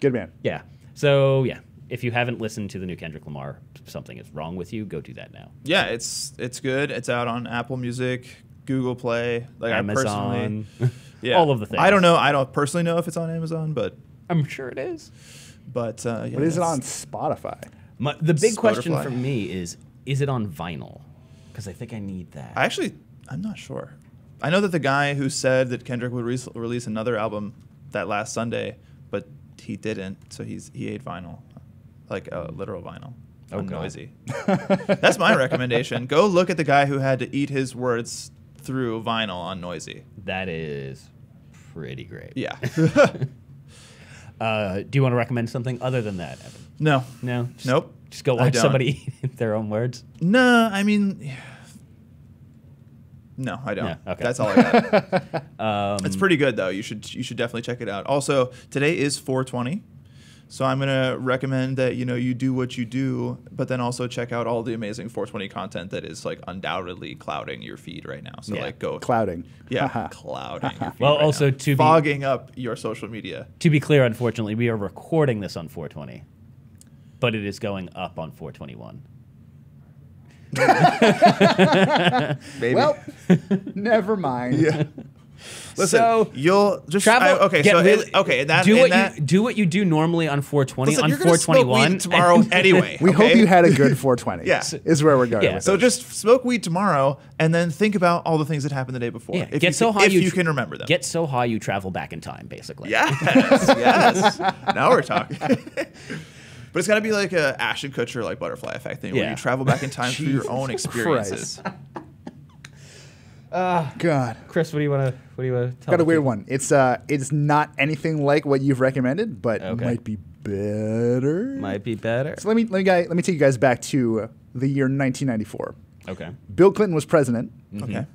[SPEAKER 3] Good man.
[SPEAKER 1] Yeah. So, yeah, if you haven't listened to the new Kendrick Lamar, something is wrong with you, go do that now.
[SPEAKER 2] Yeah, it's good. It's out on Apple Music, Google Play, like
[SPEAKER 1] Amazon,
[SPEAKER 2] I personally, yeah,
[SPEAKER 1] all of the things.
[SPEAKER 2] I don't know. I don't personally know if it's on Amazon, but
[SPEAKER 1] I'm sure it is.
[SPEAKER 2] But yeah,
[SPEAKER 3] But is it on Spotify?
[SPEAKER 1] The big question
[SPEAKER 2] Spotify.
[SPEAKER 1] for me is it on vinyl? Because I think I need that.
[SPEAKER 2] I'm not sure. I know that the guy who said that Kendrick would release another album that last Sunday, but he didn't. So he ate vinyl, like a literal vinyl.
[SPEAKER 1] Oh,
[SPEAKER 2] on
[SPEAKER 1] God.
[SPEAKER 2] Noisy. That's my recommendation. Go look at the guy who had to eat his words through vinyl on Noisy.
[SPEAKER 1] That is pretty great.
[SPEAKER 2] Yeah.
[SPEAKER 1] Do you want to recommend something other than that, Evan?
[SPEAKER 2] No.
[SPEAKER 1] No?
[SPEAKER 2] Nope.
[SPEAKER 1] Just go
[SPEAKER 2] I
[SPEAKER 1] watch
[SPEAKER 2] don't.
[SPEAKER 1] somebody eat their own words?
[SPEAKER 2] No, I mean, no, I don't.
[SPEAKER 1] Yeah, okay.
[SPEAKER 2] That's all I got. It's pretty good though. You should definitely check it out. Also, today is 420, so I'm gonna recommend that you do what you do, but then also check out all the amazing 420 content that is like undoubtedly clouding your feed right now. So
[SPEAKER 1] Yeah.
[SPEAKER 2] like go
[SPEAKER 3] Clouding.
[SPEAKER 2] yeah, clouding your feed
[SPEAKER 1] Well,
[SPEAKER 2] right
[SPEAKER 1] also
[SPEAKER 2] now.
[SPEAKER 1] to be-
[SPEAKER 2] fogging up your social media.
[SPEAKER 1] To be clear, unfortunately, we are recording this on 420, but it is going up on 421.
[SPEAKER 2] Baby.
[SPEAKER 3] Well, never mind.
[SPEAKER 2] yeah. Listen,
[SPEAKER 1] So,
[SPEAKER 2] you'll just
[SPEAKER 1] Travel.
[SPEAKER 2] okay.
[SPEAKER 1] get
[SPEAKER 2] So
[SPEAKER 1] really- do what you do normally on 420
[SPEAKER 2] Listen,
[SPEAKER 1] on
[SPEAKER 2] you're gonna smoke
[SPEAKER 1] 421
[SPEAKER 2] weed tomorrow anyway.
[SPEAKER 3] We
[SPEAKER 2] okay?
[SPEAKER 3] hope you had a good 420.
[SPEAKER 2] Yeah.
[SPEAKER 3] Is where we're going
[SPEAKER 1] Yeah.
[SPEAKER 3] with
[SPEAKER 2] So
[SPEAKER 3] it.
[SPEAKER 2] just smoke weed tomorrow, and then think about all the things that happened the day before.
[SPEAKER 1] Yeah,
[SPEAKER 2] If
[SPEAKER 1] get
[SPEAKER 2] you,
[SPEAKER 1] so high
[SPEAKER 2] if you
[SPEAKER 1] tr-
[SPEAKER 2] can remember them.
[SPEAKER 1] Get so high you travel back in time, basically.
[SPEAKER 2] Yes, yes. Now we're talking. But it's got to be like a Ashton Kutcher like butterfly effect thing, where
[SPEAKER 1] Yeah.
[SPEAKER 2] you travel back in time through your own
[SPEAKER 3] Jesus
[SPEAKER 2] experiences.
[SPEAKER 3] God.
[SPEAKER 1] Chris, what do you want to tell?
[SPEAKER 3] Got
[SPEAKER 1] the
[SPEAKER 3] a weird
[SPEAKER 1] people?
[SPEAKER 3] one. It's not anything like what you've recommended, but
[SPEAKER 1] Okay.
[SPEAKER 3] might be better.
[SPEAKER 1] Might be better.
[SPEAKER 3] So let me take you guys back to the year 1994.
[SPEAKER 1] Okay.
[SPEAKER 3] Bill Clinton was president.
[SPEAKER 2] Okay.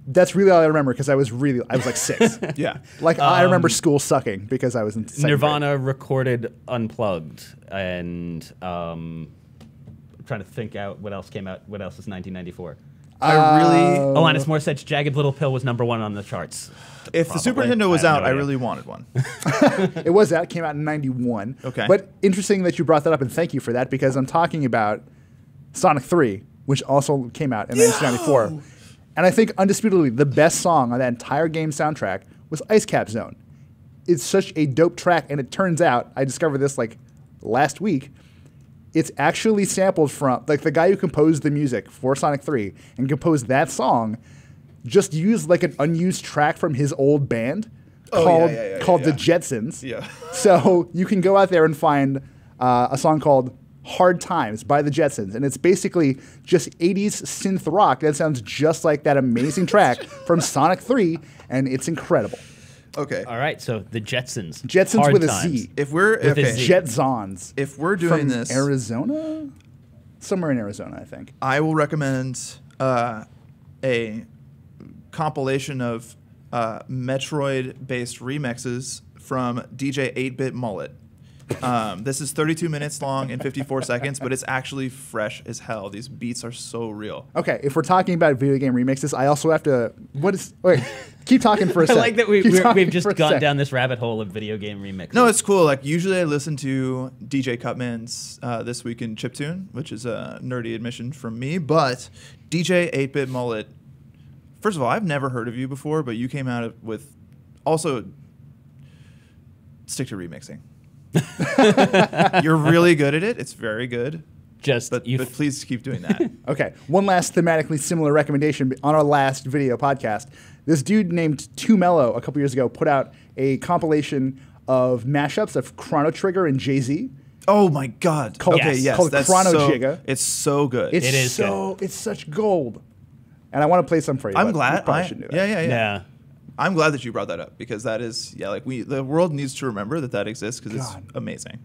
[SPEAKER 3] That's really all I remember because I was like 6.
[SPEAKER 2] Yeah.
[SPEAKER 3] Like I remember school sucking because I was in second
[SPEAKER 1] Nirvana recorded Unplugged, and I'm trying to think out what else came out. What else is 1994?
[SPEAKER 2] I really.
[SPEAKER 1] Alanis Morissette's "Jagged Little Pill" was #1 on the charts.
[SPEAKER 2] If the Super
[SPEAKER 1] Probably.
[SPEAKER 2] Nintendo was
[SPEAKER 1] I have
[SPEAKER 2] out,
[SPEAKER 1] no
[SPEAKER 2] I
[SPEAKER 1] idea.
[SPEAKER 2] really wanted one.
[SPEAKER 3] grade. It was out. It came out in 91.
[SPEAKER 2] Okay.
[SPEAKER 3] But interesting that you brought that up, and thank you for that because I'm talking about Sonic 3, which also came out in 1994. And I think undisputedly the best song on that entire game soundtrack was Ice Cap Zone. It's such a dope track, and it turns out, I discovered this like last week, it's actually sampled from, like the guy who composed the music for Sonic 3 and composed that song just used like an unused track from his old band called The Jetsons.
[SPEAKER 2] Yeah.
[SPEAKER 3] So you can go out there and find a song called Hard Times by The Jetsons, and it's basically just 80s synth rock that sounds just like that amazing track from Sonic 3, and it's incredible.
[SPEAKER 2] Okay.
[SPEAKER 1] All right, so the Jetsons.
[SPEAKER 3] Jetsons
[SPEAKER 1] Hard
[SPEAKER 3] with a
[SPEAKER 1] Times.
[SPEAKER 3] Z.
[SPEAKER 2] If we're
[SPEAKER 1] With a
[SPEAKER 2] okay,
[SPEAKER 1] Z.
[SPEAKER 3] Jetsons.
[SPEAKER 2] if we're doing
[SPEAKER 3] From
[SPEAKER 2] this,
[SPEAKER 3] Arizona? Somewhere in Arizona, I think.
[SPEAKER 2] I will recommend a compilation of Metroid-based remixes from DJ 8-Bit Mullet. This is 32 minutes long and 54 seconds, but it's actually fresh as hell. These beats are so real.
[SPEAKER 3] Okay, if we're talking about video game remixes, I also have to. Wait, keep talking for a
[SPEAKER 1] I
[SPEAKER 3] second.
[SPEAKER 1] like that
[SPEAKER 3] Keep talking
[SPEAKER 1] we've just
[SPEAKER 3] for a
[SPEAKER 1] gone
[SPEAKER 3] sec.
[SPEAKER 1] down this rabbit hole of video game remixes.
[SPEAKER 2] No, it's cool. Like usually I listen to DJ Cutman's This Week in Chiptune, which is a nerdy admission from me, but DJ 8-Bit Mullet, first of all, I've never heard of you before, but you came out with also stick to remixing. You're really good at it. It's very good.
[SPEAKER 1] just
[SPEAKER 2] But please keep doing that.
[SPEAKER 3] Okay, one last thematically similar recommendation on our last video podcast. This dude named Too Mellow a couple years ago put out a compilation of mashups of Chrono Trigger and Jay-Z.
[SPEAKER 2] Oh my God.
[SPEAKER 3] Called-
[SPEAKER 2] Okay,
[SPEAKER 1] Yes.
[SPEAKER 2] yes.
[SPEAKER 3] called
[SPEAKER 2] That's
[SPEAKER 3] Chrono
[SPEAKER 2] so,
[SPEAKER 3] Jigga.
[SPEAKER 2] It's so good.
[SPEAKER 3] It's
[SPEAKER 1] It is
[SPEAKER 3] it's such gold. And I want to play some for you.
[SPEAKER 2] I'm
[SPEAKER 3] but we
[SPEAKER 2] glad.
[SPEAKER 3] probably shouldn't do that.
[SPEAKER 2] Yeah.
[SPEAKER 1] yeah.
[SPEAKER 2] I'm glad that you brought that up because that is, the world needs to remember that exists because it's
[SPEAKER 3] God.
[SPEAKER 2] amazing.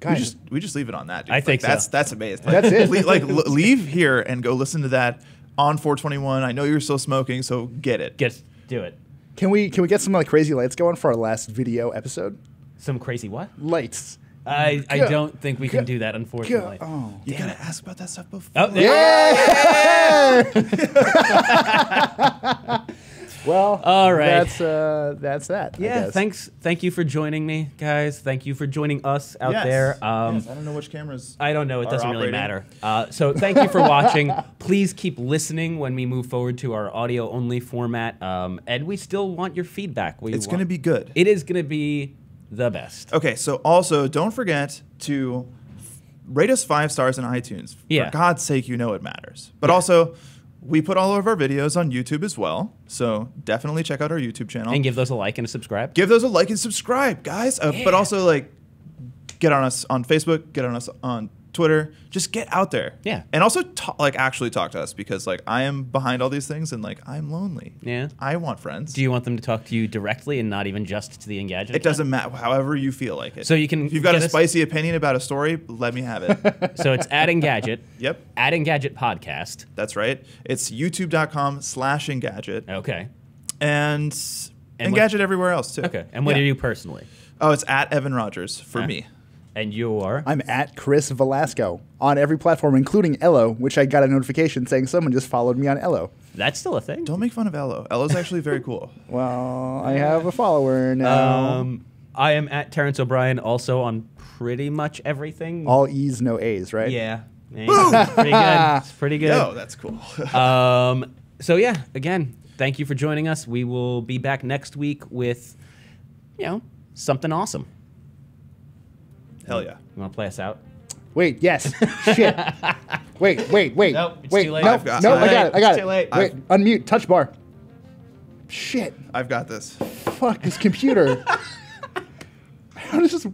[SPEAKER 3] Guys,
[SPEAKER 2] We just leave it on that. Dude.
[SPEAKER 1] I think so.
[SPEAKER 2] That's amazing.
[SPEAKER 3] That's it.
[SPEAKER 2] Leave here and go listen to that on 421. I know you're still smoking, so get it.
[SPEAKER 1] Do it.
[SPEAKER 3] Can we get some like crazy lights going for our last video episode?
[SPEAKER 1] Some crazy what?
[SPEAKER 3] Lights.
[SPEAKER 1] I don't think we can do that, unfortunately.
[SPEAKER 3] Oh.
[SPEAKER 2] You gotta ask about that stuff before.
[SPEAKER 1] Oh,
[SPEAKER 3] Yeah. Well,
[SPEAKER 1] all right.
[SPEAKER 3] That's that.
[SPEAKER 1] Yeah, thank you for joining me, guys. Thank you for joining us out there.
[SPEAKER 2] Yes, I don't know which cameras.
[SPEAKER 1] I don't know. It doesn't really
[SPEAKER 2] operating.
[SPEAKER 1] matter. So thank you for watching. Please keep listening when we move forward to our audio-only format. And we still want your feedback.
[SPEAKER 2] It's going to be good.
[SPEAKER 1] It is going to be the best.
[SPEAKER 2] Okay, so also don't forget to rate us 5 stars in iTunes.
[SPEAKER 1] Yeah.
[SPEAKER 2] For God's sake, you know it matters. But also, we put all of our videos on YouTube as well. So definitely check out our YouTube channel.
[SPEAKER 1] And give those a like and a subscribe.
[SPEAKER 2] Give those a like and subscribe, guys. But also, like, get on us on Facebook, get on us on Twitter. Just get out there.
[SPEAKER 1] Yeah.
[SPEAKER 2] And also, actually talk to us because, like, I am behind all these things and, like, I'm lonely.
[SPEAKER 1] Yeah.
[SPEAKER 2] I want friends.
[SPEAKER 1] Do you want them to talk to you directly and not even just to the Engadget?
[SPEAKER 2] It doesn't matter. However you feel like it.
[SPEAKER 1] So you can
[SPEAKER 2] If you've got
[SPEAKER 1] get
[SPEAKER 2] a
[SPEAKER 1] us-
[SPEAKER 2] spicy opinion about a story, let me have it.
[SPEAKER 1] So it's at Engadget.
[SPEAKER 2] Yep.
[SPEAKER 1] At Engadget Podcast.
[SPEAKER 2] That's right. It's youtube.com/Engadget.
[SPEAKER 1] Okay.
[SPEAKER 2] And
[SPEAKER 1] And
[SPEAKER 2] Engadget everywhere else, too.
[SPEAKER 1] Okay. And what
[SPEAKER 2] Yeah.
[SPEAKER 1] are you personally?
[SPEAKER 2] Oh, it's at Evan Rogers for
[SPEAKER 1] Okay.
[SPEAKER 2] me.
[SPEAKER 1] And you're...
[SPEAKER 3] I'm at Chris Velasco on every platform, including Ello, which I got a notification saying someone just followed me on Ello.
[SPEAKER 1] That's still a thing?
[SPEAKER 2] Don't make fun of Ello. Ello's actually very cool.
[SPEAKER 3] Well, I have a follower now.
[SPEAKER 1] I am at Terrence O'Brien, also on pretty much everything.
[SPEAKER 3] All E's, no A's, right?
[SPEAKER 1] Yeah. It's pretty good. It's pretty good.
[SPEAKER 2] Yo, that's cool.
[SPEAKER 1] So yeah, again, thank you for joining us. We will be back next week with, something awesome.
[SPEAKER 2] Hell yeah.
[SPEAKER 1] You want to play us out?
[SPEAKER 3] Wait, yes. Shit. Wait.
[SPEAKER 1] Nope, it's
[SPEAKER 3] wait,
[SPEAKER 1] too late.
[SPEAKER 3] No,
[SPEAKER 2] I've got-
[SPEAKER 3] no, I
[SPEAKER 2] I-
[SPEAKER 3] got it.
[SPEAKER 1] It's too late.
[SPEAKER 3] Wait, unmute, touch bar. Shit.
[SPEAKER 2] I've got this.
[SPEAKER 3] Fuck this computer. How does this